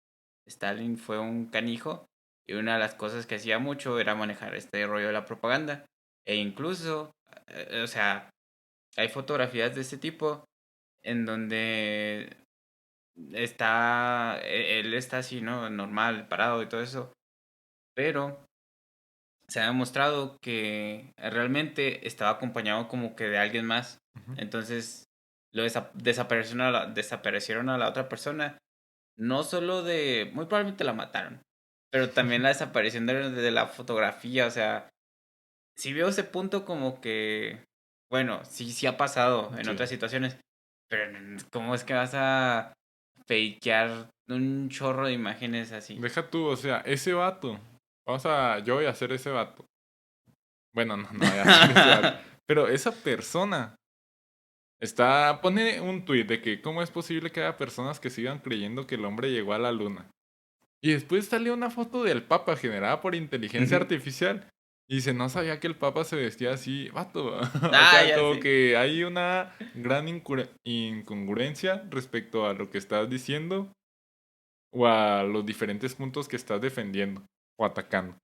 Stalin fue un canijo y una de las cosas que hacía mucho era manejar este rollo de la propaganda. E incluso, o sea, hay fotografías de este tipo en donde él está así, ¿no? Normal, parado y todo eso. Pero se ha demostrado que realmente estaba acompañado como que de alguien más. Ujú. Entonces desaparecieron a la otra persona. No solo muy probablemente la mataron, pero también la desaparición de la fotografía. O sea, si veo ese punto como que, bueno, sí, sí ha pasado en Sí. otras situaciones, pero ¿cómo es que vas a fakear un chorro de imágenes así? Deja tú, o sea, ese vato. Yo voy a hacer ese vato. Bueno, no, no voy a hacer ese vato. Pero esa persona pone un tuit de que cómo es posible que haya personas que sigan creyendo que el hombre llegó a la luna. Y después salió una foto del Papa generada por inteligencia artificial. Y dice, no sabía que el Papa se vestía así, vato. O Ah, sea, ya como sé. que hay una gran incongruencia respecto a lo que estás diciendo o a los diferentes puntos que estás defendiendo o atacando.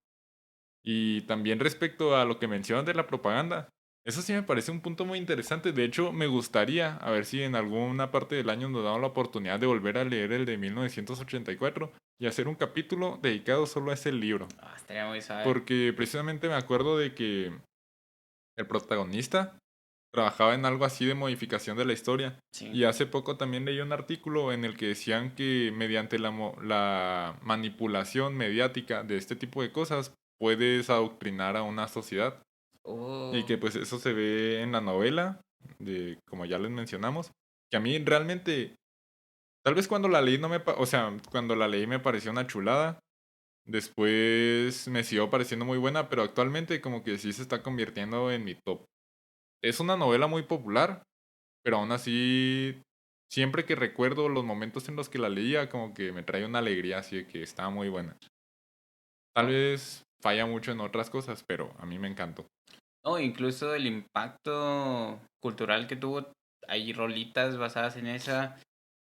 Y también respecto a lo que mencionas de la propaganda, eso sí me parece un punto muy interesante. De hecho, me gustaría, a ver si en alguna parte del año nos damos la oportunidad de volver a leer el de 1984 y hacer un capítulo dedicado solo a ese libro. Ah, estaría muy suave. Porque precisamente me acuerdo de que el protagonista trabajaba en algo así de modificación de la historia. Sí. Y hace poco también leí un artículo en el que decían que mediante la manipulación mediática de este tipo de cosas puedes adoctrinar a una sociedad. Y Oh, que pues eso se ve en la novela, de como ya les mencionamos, que a mí realmente, tal vez cuando la leí no me, o sea, cuando la leí me pareció una chulada, después me siguió pareciendo muy buena, pero actualmente como que sí se está convirtiendo en mi top. Es una novela muy popular, pero aún así, siempre que recuerdo los momentos en los que la leía, como que me trae una alegría así de que estaba muy buena. Tal oh, vez falla mucho en otras cosas, pero a mí me encantó. oh, incluso el impacto cultural que tuvo, hay rolitas basadas en esa.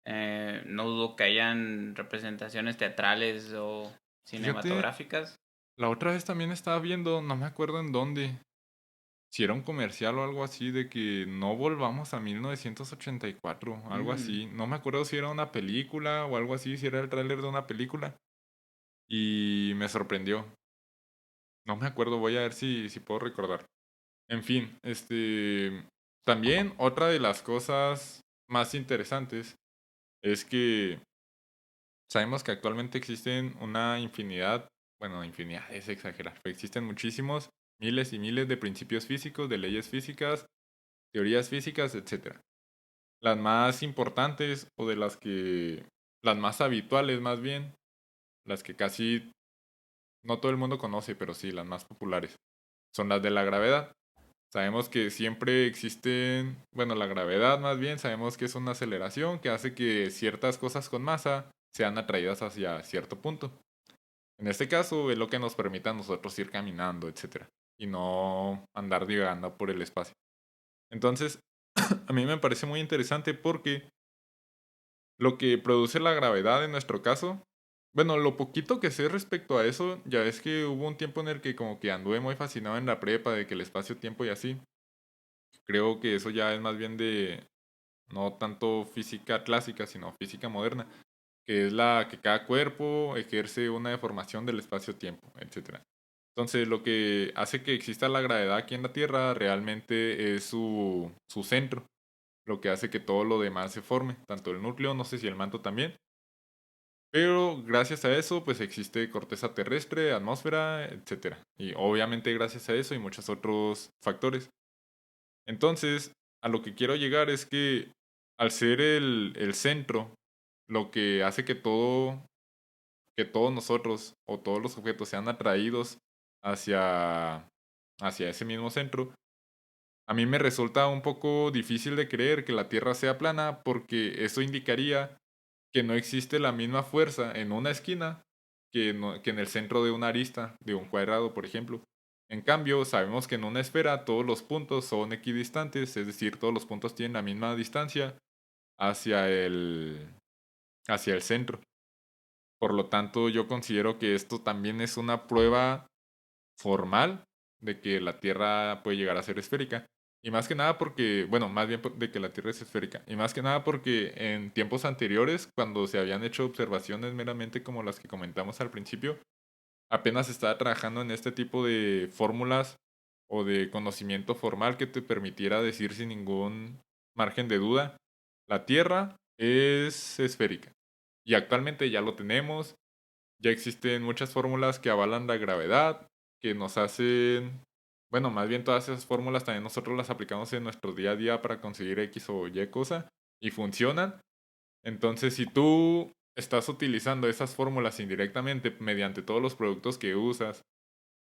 No dudo que hayan representaciones teatrales o Fíjate, cinematográficas. la otra vez también estaba viendo, no me acuerdo en dónde, si era un comercial o algo así, de que no volvamos a 1984, algo Mm, así. No me acuerdo si era una película o algo así, si era el tráiler de una película. Y me sorprendió. No me acuerdo, voy a ver si puedo recordar. En fin, también otra de las cosas más interesantes es que sabemos que actualmente existen una infinidad, bueno, infinidad es exagerar, pero existen muchísimos, miles y miles de principios físicos, de leyes físicas, teorías físicas, etcétera. Las más importantes o de las más habituales más bien, las que casi no todo el mundo conoce, pero sí, las más populares, son las de la gravedad. Sabemos que siempre existen, bueno, la gravedad más bien, sabemos que es una aceleración que hace que ciertas cosas con masa sean atraídas hacia cierto punto. En este caso es lo que nos permite a nosotros ir caminando, etcétera, y no andar divagando por el espacio. Entonces, a mí me parece muy interesante porque lo que produce la gravedad en nuestro caso, bueno, lo poquito que sé respecto a eso, ya es que hubo un tiempo en el que como que anduve muy fascinado en la prepa de que el espacio-tiempo y así. Creo que eso ya es más bien de no tanto física clásica, sino física moderna, que es la que cada cuerpo ejerce una deformación del espacio-tiempo, etcétera. Entonces, lo que hace que exista la gravedad aquí en la Tierra realmente es su centro, lo que hace que todo lo demás se forme, tanto el núcleo, no sé si el manto también, pero gracias a eso, pues existe corteza terrestre, atmósfera, etcétera. Y obviamente gracias a eso y muchos otros factores. Entonces, a lo que quiero llegar es que al ser el centro, lo que hace que todos nosotros o todos los objetos sean atraídos hacia, hacia ese mismo centro, a mí me resulta un poco difícil de creer que la Tierra sea plana porque eso indicaría que no existe la misma fuerza en una esquina que en el centro de una arista, de un cuadrado, por ejemplo. En cambio, sabemos que en una esfera todos los puntos son equidistantes, es decir, todos los puntos tienen la misma distancia hacia hacia el centro. Por lo tanto, yo considero que esto también es una prueba formal de que la Tierra puede llegar a ser esférica. Y más que nada porque, bueno, más bien de que la Tierra es esférica. Y más que nada porque en tiempos anteriores, cuando se habían hecho observaciones meramente como las que comentamos al principio, apenas estaba trabajando en este tipo de fórmulas o de conocimiento formal que te permitiera decir sin ningún margen de duda, la Tierra es esférica. Y actualmente ya lo tenemos, ya existen muchas fórmulas que avalan la gravedad, que nos hacen, bueno, más bien todas esas fórmulas también nosotros las aplicamos en nuestro día a día para conseguir X o Y cosa y funcionan. Entonces, si tú estás utilizando esas fórmulas indirectamente mediante todos los productos que usas,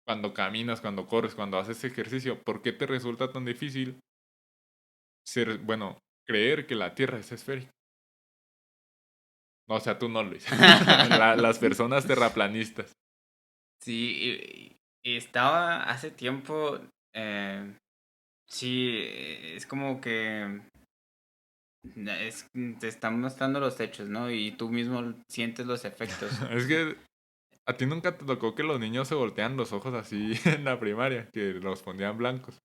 cuando caminas, cuando corres, cuando haces ejercicio, ¿por qué te resulta tan difícil ser, bueno, creer que la Tierra es esférica? No, o sea, tú no, Luis. Las personas terraplanistas. sí, y estaba hace tiempo, eh, sí, es como que te están mostrando los hechos, ¿no? Y tú mismo sientes los efectos. Es que a ti nunca te tocó que los niños se voltean los ojos así en la primaria, que los ponían blancos.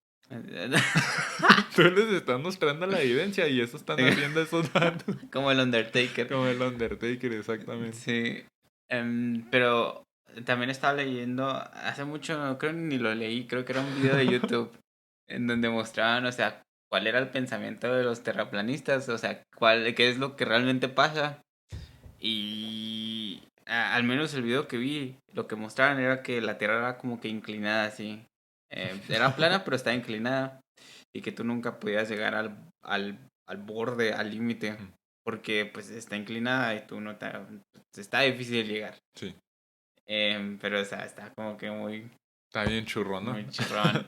Tú les estás mostrando la evidencia y eso están haciendo esos datos. Como el Undertaker. Como el Undertaker, exactamente. Sí, pero también estaba leyendo, hace mucho, creo que ni lo leí, creo que era un video de YouTube en donde mostraban, o sea, cuál era el pensamiento de los terraplanistas, o sea, qué es lo que realmente pasa. Y al menos el video que vi, lo que mostraban era que la Tierra era como que inclinada así. Era plana, pero estaba inclinada. Y que tú nunca podías llegar al borde, al límite. Mm, Porque pues está inclinada y tú no te... Está difícil llegar. sí, Pero o sea, está como que muy, está bien churro, ¿no? muy chirrón.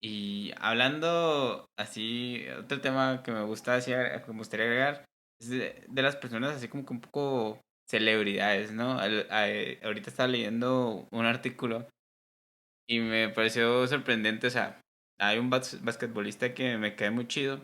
Y hablando así, otro tema que me gusta así, que me gustaría agregar, es de las personas así como que un poco celebridades, ¿no? Ahorita estaba leyendo un artículo y me pareció sorprendente, o sea, hay un basquetbolista que me cae muy chido,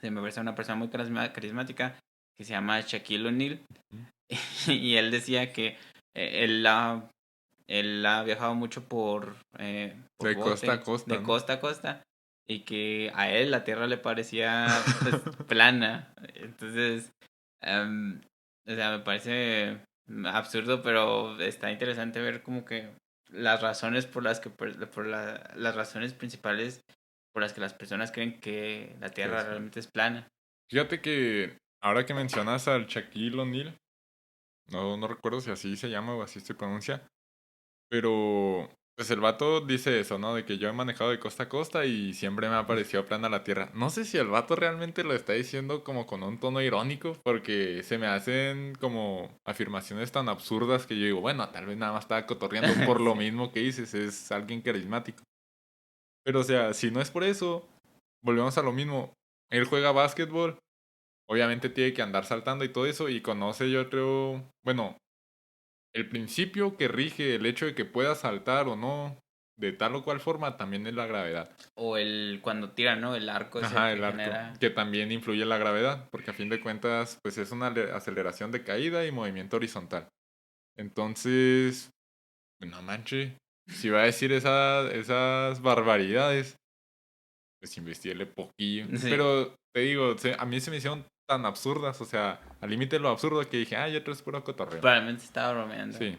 me parece una persona muy carismática, que se llama Shaquille O'Neal, Mm. y él decía que él ha viajado mucho por De costa a bote, costa, de ¿no? costa a costa, y que a él la tierra le parecía pues plana. Entonces, em, o sea, me parece absurdo, pero está interesante ver como que las razones por las que, las razones principales por las que las personas creen que la Que tierra es plano. realmente es plana. Fíjate que ahora que mencionas al Shaquille O'Neal, no recuerdo si así se llama o así se pronuncia, pero pues el vato dice eso, ¿no? De que yo he manejado de costa a costa y siempre me ha parecido plana la tierra. No sé si el vato realmente lo está diciendo como con un tono irónico, porque se me hacen como afirmaciones tan absurdas que yo digo, bueno, tal vez nada más estaba cotorreando por lo Sí. mismo que dices, es alguien carismático. Pero o sea, si no es por eso, volvemos a lo mismo. Él juega básquetbol, obviamente tiene que andar saltando y todo eso, y conoce, yo creo, bueno, el principio que rige el hecho de que pueda saltar o no, de tal o cual forma, también es la gravedad. O cuando tira, ¿no? El arco ese Ajá, que el arco, genera. que también influye la gravedad, porque a fin de cuentas, pues es una aceleración de caída y movimiento horizontal. Entonces, no manche, si va a decir esas barbaridades, pues investiguéle poquillo. Sí. Pero te digo, a mí se me hicieron tan absurdas, o sea, al límite de lo absurdo que dije, ya es puro cotorreo. Probablemente estaba bromeando. Sí.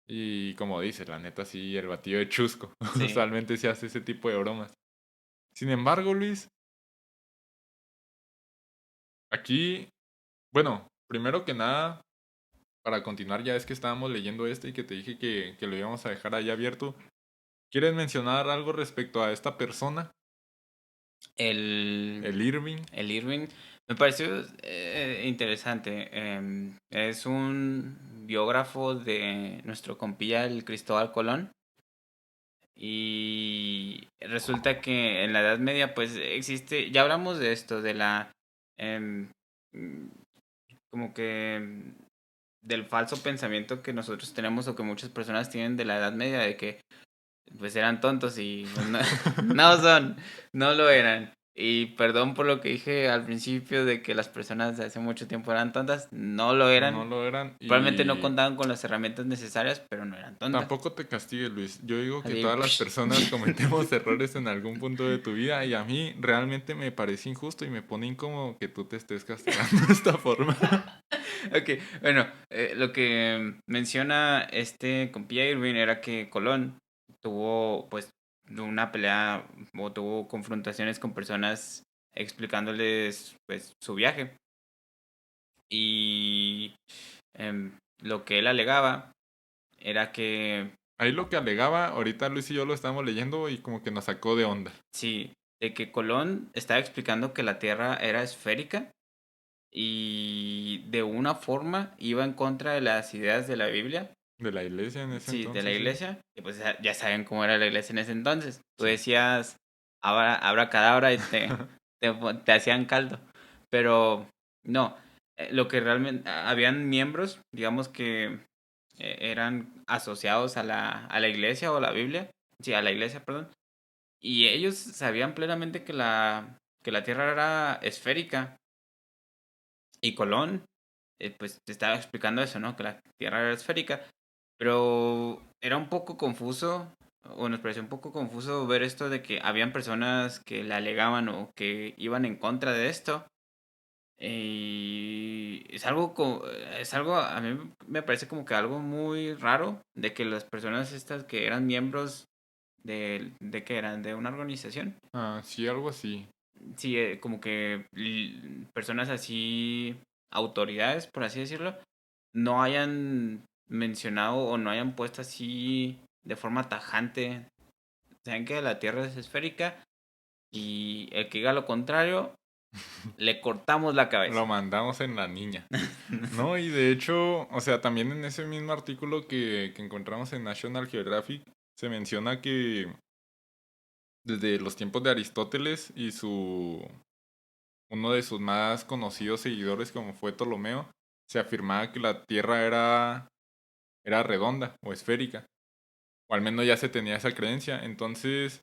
Y como dices, la neta sí, el batido de chusco. Sí. Usualmente se hace ese tipo de bromas. Sin embargo, Luis, aquí, bueno, primero que nada, para continuar, ya es que estábamos leyendo este y que te dije que lo íbamos a dejar ahí abierto. ¿Quieres mencionar algo respecto a esta persona, El, el Irving? el Irving me pareció interesante. Es un biógrafo de nuestro compilla, el Cristóbal Colón. Y resulta que en la Edad Media, pues existe, ya hablamos de esto, de la, em, mm, como que del falso pensamiento que nosotros tenemos o que muchas personas tienen de la Edad Media, de que pues eran tontos y pues, no, no son, no lo eran. Y perdón por lo que dije al principio de que las personas de hace mucho tiempo eran tontas, no lo No eran. lo eran Probablemente no y contaban con las herramientas necesarias, pero no eran tontas. tampoco te castigues, Luis. Yo digo que Así, todas las psh. personas cometemos errores en algún punto de tu vida y a mí realmente me parece injusto y me pone incómodo que tú te estés castigando de esta forma. Ok, bueno, lo que menciona este compilla Irving era que Colón tuvo pues una pelea o tuvo confrontaciones con personas explicándoles pues su viaje y lo que él alegaba era que Ahí lo que alegaba, ahorita Luis y yo lo estábamos leyendo y como que nos sacó de onda. sí, de que Colón estaba explicando que la Tierra era esférica y de una forma iba en contra de las ideas de la Biblia. De la iglesia en ese Sí, de la entonces, sí. iglesia. Y pues ya saben cómo era la iglesia en ese entonces. Tú Sí. decías abra cadabra y te hacían caldo. Pero no, lo que realmente habían miembros, digamos que eran asociados a la iglesia o a la Biblia. Sí, a la iglesia, perdón. Y ellos sabían plenamente que la tierra era esférica. Y Colón, pues te estaba explicando eso, ¿no? Que la tierra era esférica. Pero era un poco confuso, o nos pareció un poco confuso ver esto de que habían personas que le alegaban o que iban en contra de esto. Y es algo, a mí me parece como que algo muy raro de que las personas estas que eran miembros de qué eran, de una organización. Ah, sí, algo así. Sí, como que personas así, autoridades, por así decirlo, no hayan mencionado o no hayan puesto así de forma tajante, saben que la Tierra es esférica y el que diga lo contrario, le cortamos la Lo cabeza. mandamos en la niña. No, y de hecho, o sea, también en ese mismo artículo que encontramos en National Geographic, se menciona que desde los tiempos de Aristóteles y uno de sus más conocidos seguidores, como fue Ptolomeo, se afirmaba que la Tierra era redonda o esférica, o al menos ya se tenía esa creencia. Entonces,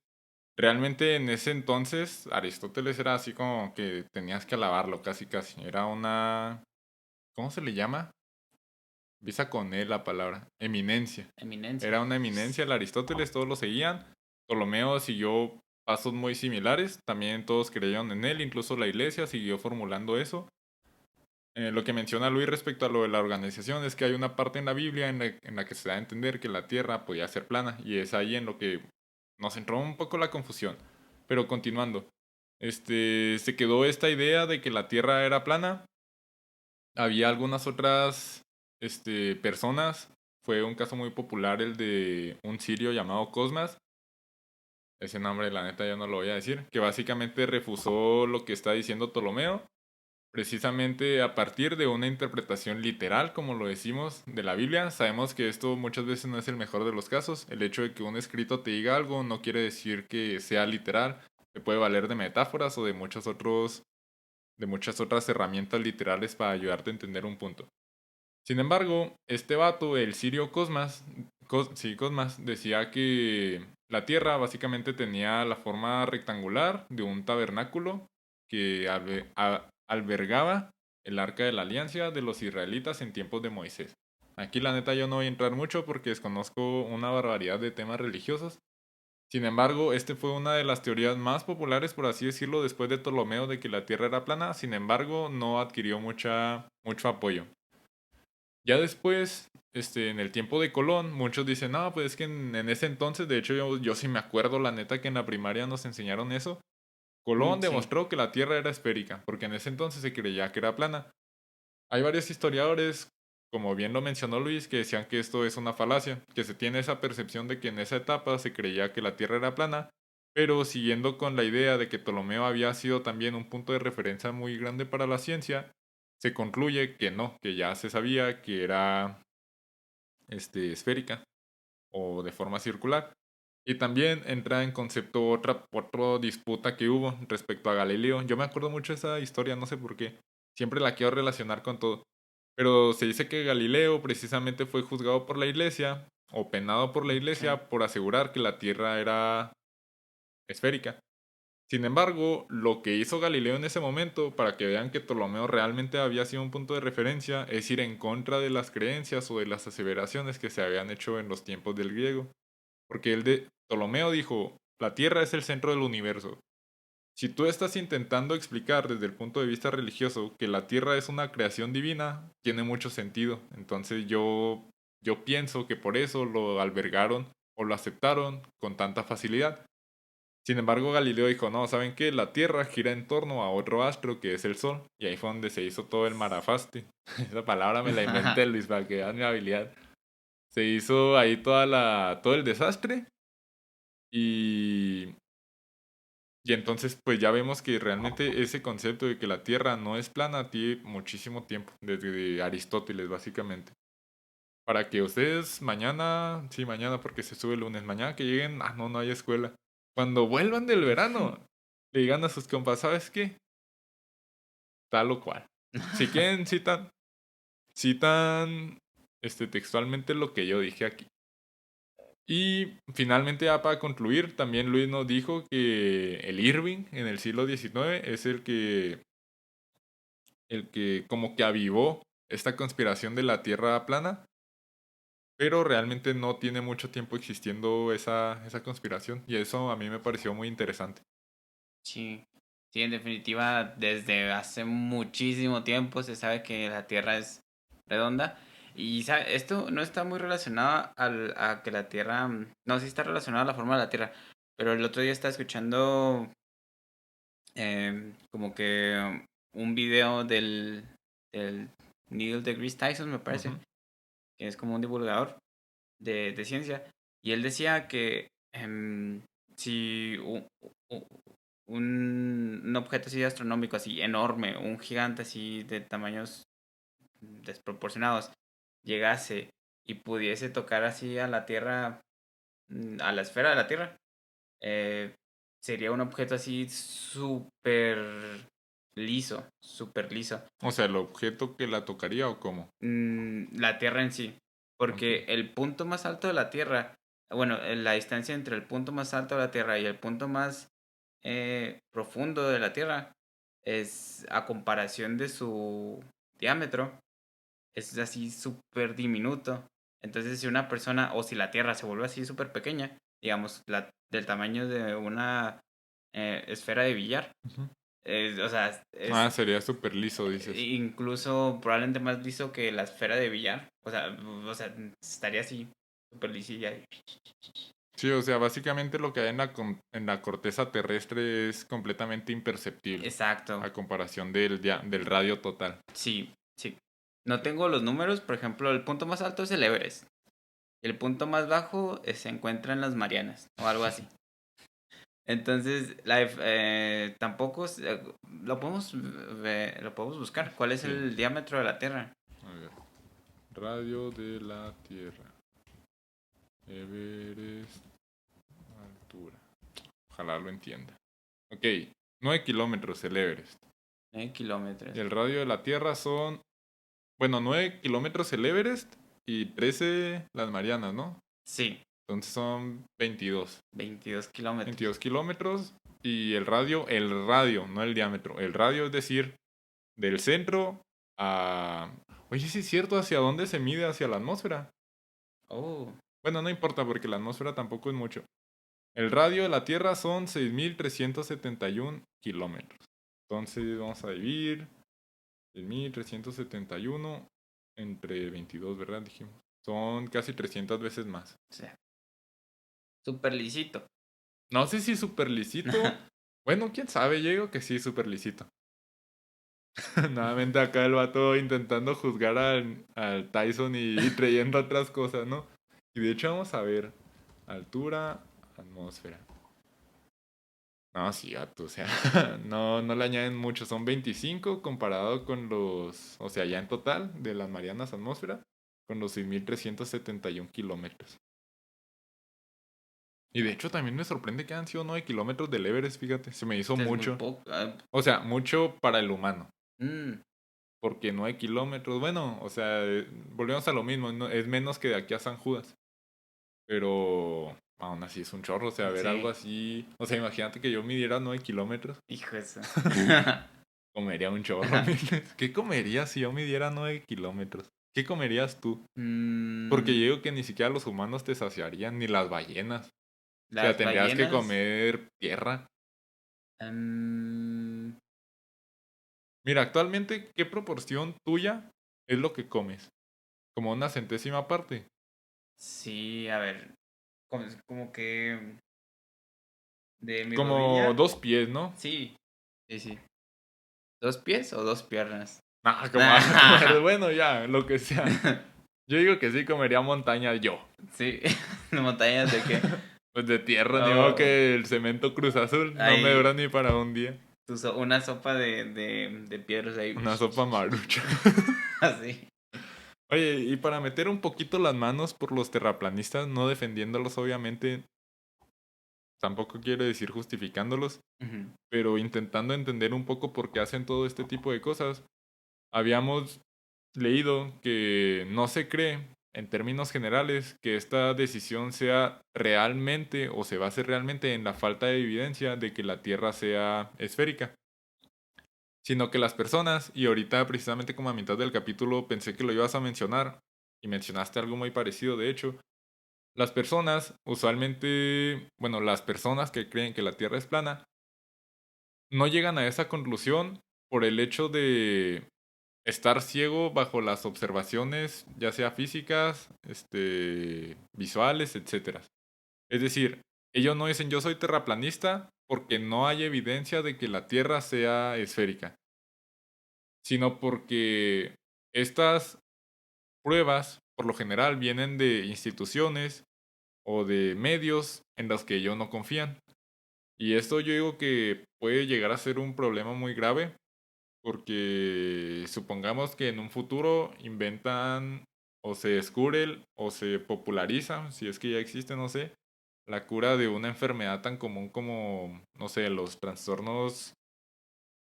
realmente en ese entonces Aristóteles era así como que tenías que alabarlo casi casi. Era una, ¿cómo se le llama? Empieza con E la palabra, eminencia. Eminencia. Era una eminencia el Aristóteles, todos lo seguían. Ptolomeo siguió pasos muy similares, también todos creyeron en él, incluso la iglesia siguió formulando eso. Lo que menciona Luis respecto a lo de la organización es que hay una parte en la Biblia en la que se da a entender que la tierra podía ser plana, y es ahí en lo que nos entró un poco la confusión. Pero continuando, se quedó esta idea de que la tierra era plana. Había algunas otras personas. Fue un caso muy popular el de un sirio llamado Cosmas. Ese nombre, la neta, ya no lo voy a decir. Que básicamente refusó lo que está diciendo Ptolomeo. Precisamente a partir de una interpretación literal, como lo decimos, de la Biblia. Sabemos que esto muchas veces no es el mejor de los casos. El hecho de que un escrito te diga algo no quiere decir que sea literal. Se puede valer de metáforas o de muchas otras herramientas literales para ayudarte a entender un punto. Sin embargo, este vato, el sirio Cosmas, sí, Cosmas, decía que la tierra básicamente tenía la forma rectangular de un tabernáculo que albergaba el arca de la alianza de los israelitas en tiempos de Moisés. Aquí la neta yo no voy a entrar mucho porque desconozco una barbaridad de temas religiosos. Sin embargo, este fue una de las teorías más populares, por así decirlo, después de Ptolomeo, de que la tierra era plana. Sin embargo, no adquirió mucho apoyo. Ya después, en el tiempo de Colón, muchos dicen, no, pues es que en ese entonces, de hecho yo sí me acuerdo, la neta, que en la primaria nos enseñaron eso. Colón Sí, demostró que la Tierra era esférica, porque en ese entonces se creía que era plana. Hay varios historiadores, como bien lo mencionó Luis, que decían que esto es una falacia, que se tiene esa percepción de que en esa etapa se creía que la Tierra era plana, pero siguiendo con la idea de que Ptolomeo había sido también un punto de referencia muy grande para la ciencia, se concluye que no, que ya se sabía que era esférica o de forma circular. Y también entra en concepto otra disputa que hubo respecto a Galileo. Yo me acuerdo mucho de esa historia, no sé por qué. Siempre la quiero relacionar con todo. Pero se dice que Galileo precisamente fue juzgado por la iglesia o penado por la sí. iglesia por asegurar que la Tierra era esférica. Sin embargo, lo que hizo Galileo en ese momento, para que vean que Ptolomeo realmente había sido un punto de referencia, es ir en contra de las creencias o de las aseveraciones que se habían hecho en los tiempos del griego. Porque Ptolomeo dijo, la Tierra es el centro del universo. Si tú estás intentando explicar desde el punto de vista religioso que la Tierra es una creación divina, tiene mucho sentido. Entonces yo pienso que por eso lo albergaron o lo aceptaron con tanta facilidad. Sin embargo, Galileo dijo, no, ¿saben qué? La Tierra gira en torno a otro astro que es el Sol. Y ahí fue donde se hizo todo el marafaste. Esa palabra me la inventé, Luis, para que vean mi habilidad. Se hizo ahí todo el desastre. Y, y entonces pues ya vemos que realmente ese concepto de que la Tierra no es plana tiene muchísimo tiempo, desde Aristóteles básicamente. Para que ustedes mañana, sí, mañana porque se sube el lunes, mañana que lleguen, no, no hay escuela. Cuando vuelvan del verano, le digan a sus compas, ¿sabes qué? Tal o cual. Si quieren, citan textualmente lo que yo dije aquí. Y finalmente, ya para concluir, también Luis nos dijo que el Irving en el siglo XIX es el que como que avivó esta conspiración de la Tierra plana, pero realmente no tiene mucho tiempo existiendo esa conspiración, y eso a mí me pareció muy interesante. Sí, sí, en definitiva, desde hace muchísimo tiempo se sabe que la Tierra es redonda. Y esto no está muy relacionado a que la Tierra... No, sí está relacionado a la forma de la Tierra. Pero el otro día estaba escuchando como que un video del Neil deGrasse Tyson, me parece, Ujú. que es como un divulgador de ciencia. Y él decía que si un objeto así astronómico, así enorme, un gigante así de tamaños desproporcionados, llegase y pudiese tocar así a la Tierra, a la esfera de la Tierra, eh, sería un objeto así súper liso. O sea, el objeto que la tocaría o cómo. La Tierra en sí, Ok. porque el punto más alto de la Tierra, bueno, la distancia entre el punto más alto de la Tierra y el punto más profundo de la Tierra es a comparación de su diámetro, es así súper diminuto. Entonces, si una persona o si la Tierra se vuelve así súper pequeña, digamos, del tamaño de una esfera de billar, Ujú. o sea, es Ah, sería súper liso, dices. incluso probablemente más liso que la esfera de billar. O sea, estaría así, súper lisilla. Sí, o sea, básicamente lo que hay en la corteza terrestre es completamente imperceptible Exacto, a comparación del radio total. sí, sí. No tengo los números, por ejemplo, el punto más alto es el Everest. El punto más bajo se encuentra en las Marianas o algo así. Entonces, tampoco lo podemos buscar. ¿Cuál es Sí, el diámetro de la Tierra? a ver. Radio de la Tierra. Everest. Altura. Ojalá lo entienda. Ok, 9 kilómetros el Everest. 9 kilómetros. El radio de la Tierra son, bueno, 9 kilómetros el Everest y 13 las Marianas, ¿no? Sí, Entonces son 22. 22 kilómetros. 22 kilómetros y el radio, no el diámetro. El radio es decir, del centro a... Oye, sí es cierto, ¿hacia dónde se mide? Hacia la atmósfera. Oh, Bueno, no importa porque la atmósfera tampoco es mucho. El radio de la Tierra son 6.371 kilómetros. Entonces vamos a dividir 6.371 entre 22, ¿verdad? Dijimos. Son casi 300 veces más. o sea, súper lisito. No sé si super lisito. Bueno, quién sabe, yo digo que sí, super lisito. Nuevamente acá el vato intentando juzgar al Tyson y trayendo otras cosas, ¿no? Y de hecho vamos a ver. Altura, atmósfera. No, sí, gato, o sea, no le añaden mucho, son 25 comparado con los, o sea, ya en total de las Marianas atmósfera, con los 6.371 kilómetros. Y de hecho también me sorprende que han sido 9 kilómetros del Everest, fíjate, se me hizo Es muy mucho. poco. O sea, mucho para el humano, Mm, porque 9 kilómetros, bueno, o sea, volvemos a lo mismo, es menos que de aquí a San Judas. Pero aún así es un chorro, o sea, ver algo sí, así. O sea, imagínate que yo midiera 9 kilómetros. hijo de eso. Comería un chorro. ¿Qué comería si yo midiera 9 kilómetros? ¿Qué comerías tú? Porque yo Mm, digo que ni siquiera los humanos te saciarían, ni las ballenas. O sea, las tendrías que ballenas. comer tierra. mm, Mira, actualmente, ¿qué proporción tuya es lo que comes? Como una centésima parte. sí, a ver. Como que de mi Como rodilla. 2 pies, ¿no? Sí, sí, sí. ¿Dos pies o dos piernas? Ah, como vas a comer, bueno, ya, lo que sea. Yo digo que sí comería montaña yo. Sí, montañas de que. Pues de tierra, ni modo Oh, que el cemento Cruz Azul no me dura hay ni para un día. una sopa de piedras ahí. Una sopa marucha. Así. Oye, y para meter un poquito las manos por los terraplanistas, no defendiéndolos obviamente, tampoco quiero decir justificándolos, Ujú. pero intentando entender un poco por qué hacen todo este tipo de cosas. Habíamos leído que no se cree, en términos generales, que esta decisión sea realmente o se base realmente en la falta de evidencia de que la Tierra sea esférica, sino que las personas, y ahorita precisamente como a mitad del capítulo pensé que lo ibas a mencionar, y mencionaste algo muy parecido de hecho, las personas usualmente, bueno, las personas que creen que la Tierra es plana, no llegan a esa conclusión por el hecho de estar ciego bajo las observaciones, ya sea físicas, visuales, etcétera. Es decir, ellos no dicen yo soy terraplanista porque no hay evidencia de que la Tierra sea esférica, sino porque estas pruebas por lo general vienen de instituciones o de medios en los que ellos no confían. Y esto yo digo que puede llegar a ser un problema muy grave porque supongamos que en un futuro inventan o se descubre o se populariza, si es que ya existe, no sé, la cura de una enfermedad tan común como, no sé, los trastornos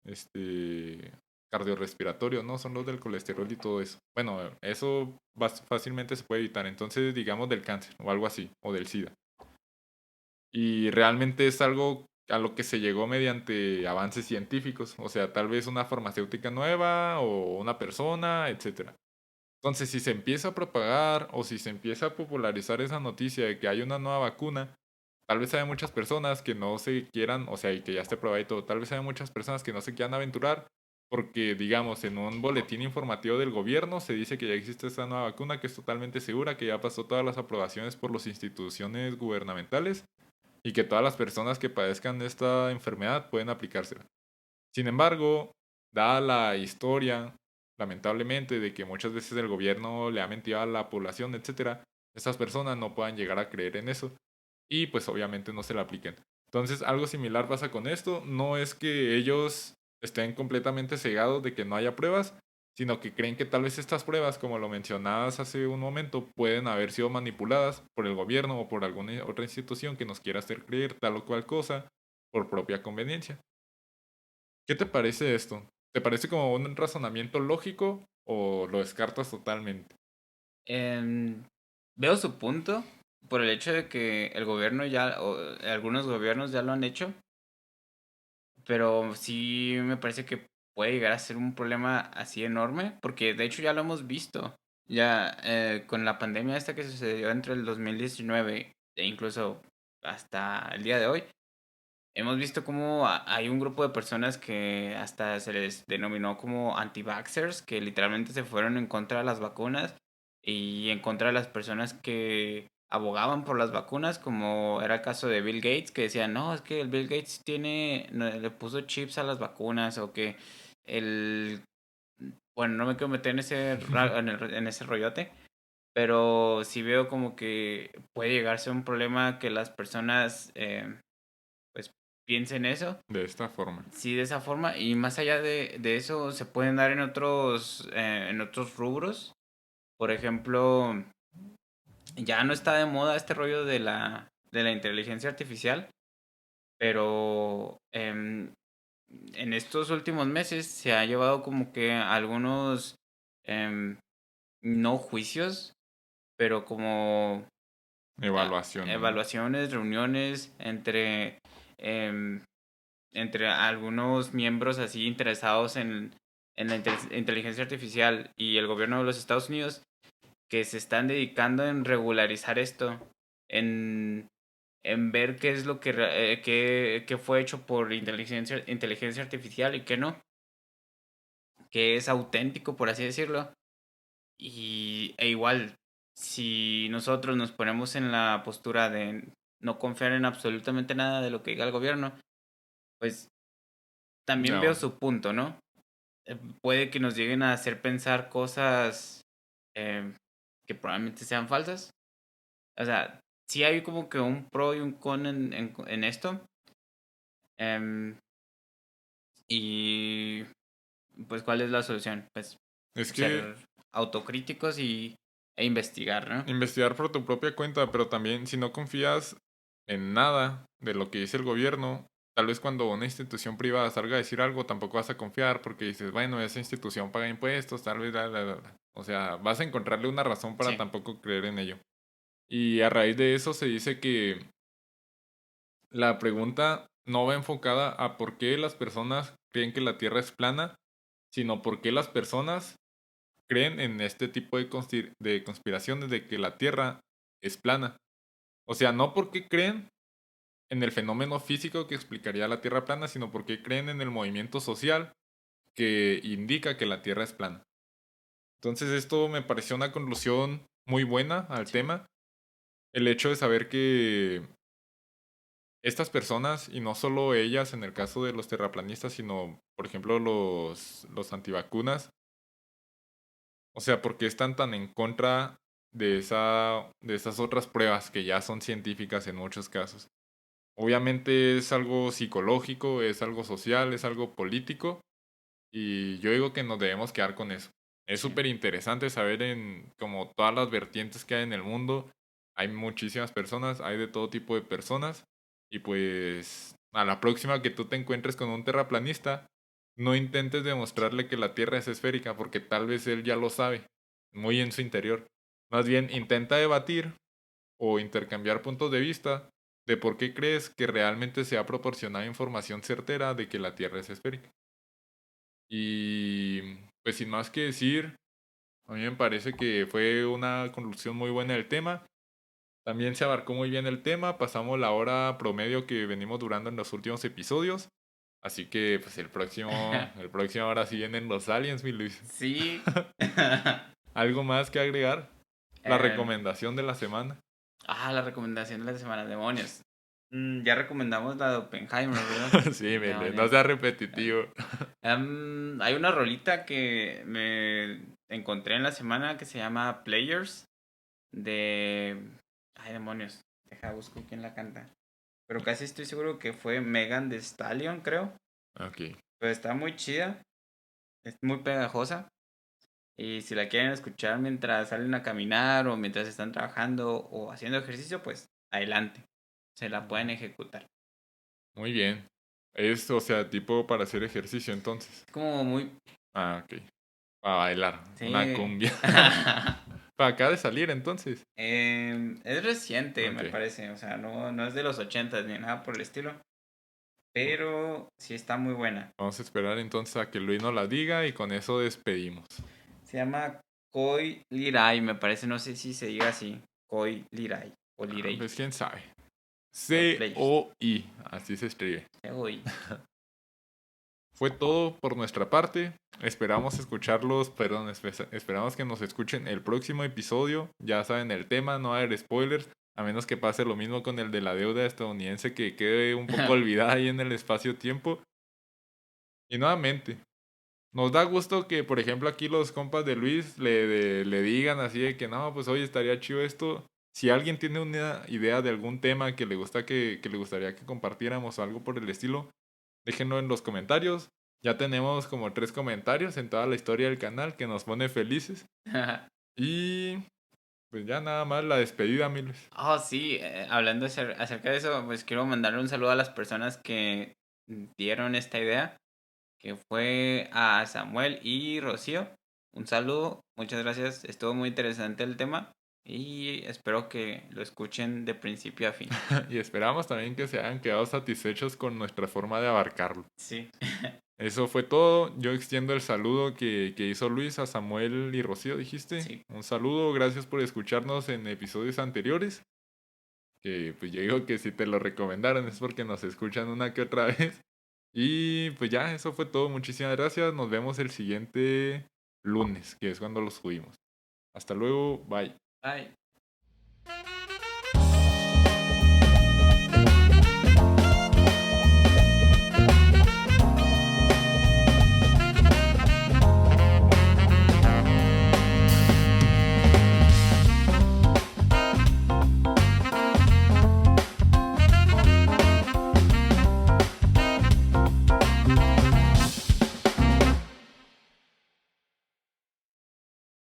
este, cardiorrespiratorios, ¿no? Son los del colesterol y todo eso. Bueno, eso fácilmente se puede evitar. Entonces, digamos del cáncer o algo así, o del SIDA. Y realmente es algo a lo que se llegó mediante avances científicos, o sea, tal vez una farmacéutica nueva o una persona, etcétera. Entonces, si se empieza a propagar o si se empieza a popularizar esa noticia de que hay una nueva vacuna, tal vez haya muchas personas que no se quieran, o sea, y que ya esté probada y todo, tal vez haya muchas personas que no se quieran aventurar porque, digamos, en un boletín informativo del gobierno se dice que ya existe esta nueva vacuna que es totalmente segura, que ya pasó todas las aprobaciones por las instituciones gubernamentales y que todas las personas que padezcan esta enfermedad pueden aplicársela. Sin embargo, dada la historia, lamentablemente, de que muchas veces el gobierno le ha mentido a la población, etcétera, estas personas no puedan llegar a creer en eso y pues obviamente no se la apliquen. Entonces, algo similar pasa con esto, no es que ellos estén completamente cegados de que no haya pruebas, sino que creen que tal vez estas pruebas, como lo mencionabas hace un momento, pueden haber sido manipuladas por el gobierno o por alguna otra institución que nos quiera hacer creer tal o cual cosa por propia conveniencia. ¿Qué te parece esto? ¿Te parece como un razonamiento lógico o lo descartas totalmente? Em, Veo su punto por el hecho de que el gobierno ya, o algunos gobiernos ya lo han hecho, pero sí me parece que puede llegar a ser un problema así enorme, porque de hecho ya lo hemos visto. Ya con la pandemia esta que sucedió entre el 2019 e incluso hasta el día de hoy, hemos visto cómo hay un grupo de personas que hasta se les denominó como anti-vaxxers, que literalmente se fueron en contra de las vacunas y en contra de las personas que abogaban por las vacunas, como era el caso de Bill Gates, que decían, no, es que el Bill Gates le puso chips a las vacunas, o que el, bueno, no me quiero meter en en ese rollote, pero sí veo como que puede llegar a ser un problema que las personas pues piensen eso. De esta forma. Sí, de esa forma. Y más allá de eso, se pueden dar en otros rubros. Por ejemplo, ya no está de moda este rollo de de la inteligencia artificial, pero en estos últimos meses se ha llevado como que algunos, em, no juicios, pero como Evaluaciones, ¿no? evaluaciones, reuniones em, entre algunos miembros así interesados en la inteligencia artificial y el gobierno de los Estados Unidos que se están dedicando en regularizar esto, en, en ver qué es lo qué fue hecho por inteligencia artificial y qué no, que es auténtico, por así decirlo. E igual, si nosotros nos ponemos en la postura de no confiar en absolutamente nada de lo que diga el gobierno, pues también veo No. su punto, ¿no? Puede que nos lleguen a hacer pensar cosas que probablemente sean falsas. O sea, sí hay como que un pro y un con en esto. Em, y pues, ¿cuál es la solución? Pues Es que ser autocríticos e investigar, ¿no? investigar por tu propia cuenta, pero también si no confías en nada de lo que dice el gobierno, tal vez cuando una institución privada salga a decir algo, tampoco vas a confiar porque dices, bueno, esa institución paga impuestos, tal vez, O sea, vas a encontrarle una razón para Sí, tampoco creer en ello. Y a raíz de eso se dice que la pregunta no va enfocada a por qué las personas creen que la Tierra es plana, sino por qué las personas creen en este tipo de conspiraciones de que la Tierra es plana. O sea, no porque creen en el fenómeno físico que explicaría la Tierra plana, sino porque creen en el movimiento social que indica que la Tierra es plana. Entonces esto me pareció una conclusión muy buena al tema. El hecho de saber que estas personas, y no solo ellas en el caso de los terraplanistas, sino por ejemplo los antivacunas, o sea, ¿por qué están tan en contra de esas otras pruebas que ya son científicas en muchos casos? Obviamente es algo psicológico, es algo social, es algo político, y yo digo que nos debemos quedar con eso. Es Sí. súper interesante saber en como todas las vertientes que hay en el mundo. Hay muchísimas personas, hay de todo tipo de personas. Y pues a la próxima que tú te encuentres con un terraplanista, no intentes demostrarle que la Tierra es esférica porque tal vez él ya lo sabe, muy en su interior. Más bien intenta debatir o intercambiar puntos de vista de por qué crees que realmente se ha proporcionado información certera de que la Tierra es esférica. Y pues sin más que decir, a mí me parece que fue una conclusión muy buena del tema. También se abarcó muy bien el tema, pasamos la hora promedio que venimos durando en los últimos episodios. Así que pues el próximo ahora sí vienen los aliens, mi Luis. Sí. ¿Algo más que agregar? La Em, recomendación de la semana. la recomendación de la semana, demonios. Ya recomendamos la de Oppenheimer, ¿verdad? Sí, no Demonios. sea repetitivo. Hay una rolita que me encontré en la semana que se llama Players de... Ay, demonios. Deja, busco quién la canta. Pero casi estoy seguro que fue Megan Thee Stallion, creo. Ok. Pero está muy chida. Es muy pegajosa. Y si la quieren escuchar mientras salen a caminar o mientras están trabajando o haciendo ejercicio, pues adelante. Se la pueden ejecutar. Muy bien. Es, o sea, tipo para hacer ejercicio entonces. Es como muy... Ah, ok. Para bailar. Una Sí. cumbia. Para acá de salir entonces. Es reciente, me Ok. parece. O sea, no es de los 80 ni nada por el estilo. Pero sí está muy buena. Vamos a esperar entonces a que Luis nos la diga y con eso despedimos. Se llama Koi Lirai, me parece. No sé si se diga así. Koi Lirai o Ah, Lirei. pues quién sabe. Pero Players. C-O-I. Así se escribe. Koi. Fue todo por nuestra parte. Esperamos escucharlos, perdón, esperamos que nos escuchen el próximo episodio. Ya saben el tema, no va a haber spoilers. A menos que pase lo mismo con el de la deuda estadounidense que quede un poco olvidada ahí en el espacio-tiempo. Y nuevamente, nos da gusto que, por ejemplo, aquí los compas de Luis le digan así de que no, pues hoy estaría chido esto. Si alguien tiene una idea de algún tema que le gusta que le gustaría que compartiéramos o algo por el estilo, déjenlo en los comentarios. Ya tenemos como 3 comentarios en toda la historia del canal que nos pone felices. Y pues ya nada más la despedida, mi Luis. Oh, sí, hablando acerca de eso, pues quiero mandarle un saludo a las personas que dieron esta idea, que fue a Samuel y Rocío. Un saludo, muchas gracias, estuvo muy interesante el tema y espero que lo escuchen de principio a fin. Y esperamos también que se hayan quedado satisfechos con nuestra forma de abarcarlo. Sí, Eso fue todo. Yo extiendo el saludo que hizo Luis a Samuel y Rocío, dijiste. sí. Un saludo, gracias por escucharnos en episodios anteriores. Que pues yo digo que si te lo recomendaron es porque nos escuchan una que otra vez. Y pues ya, eso fue todo. Muchísimas gracias. Nos vemos el siguiente lunes, que es cuando los subimos. Hasta luego. Bye. Bye.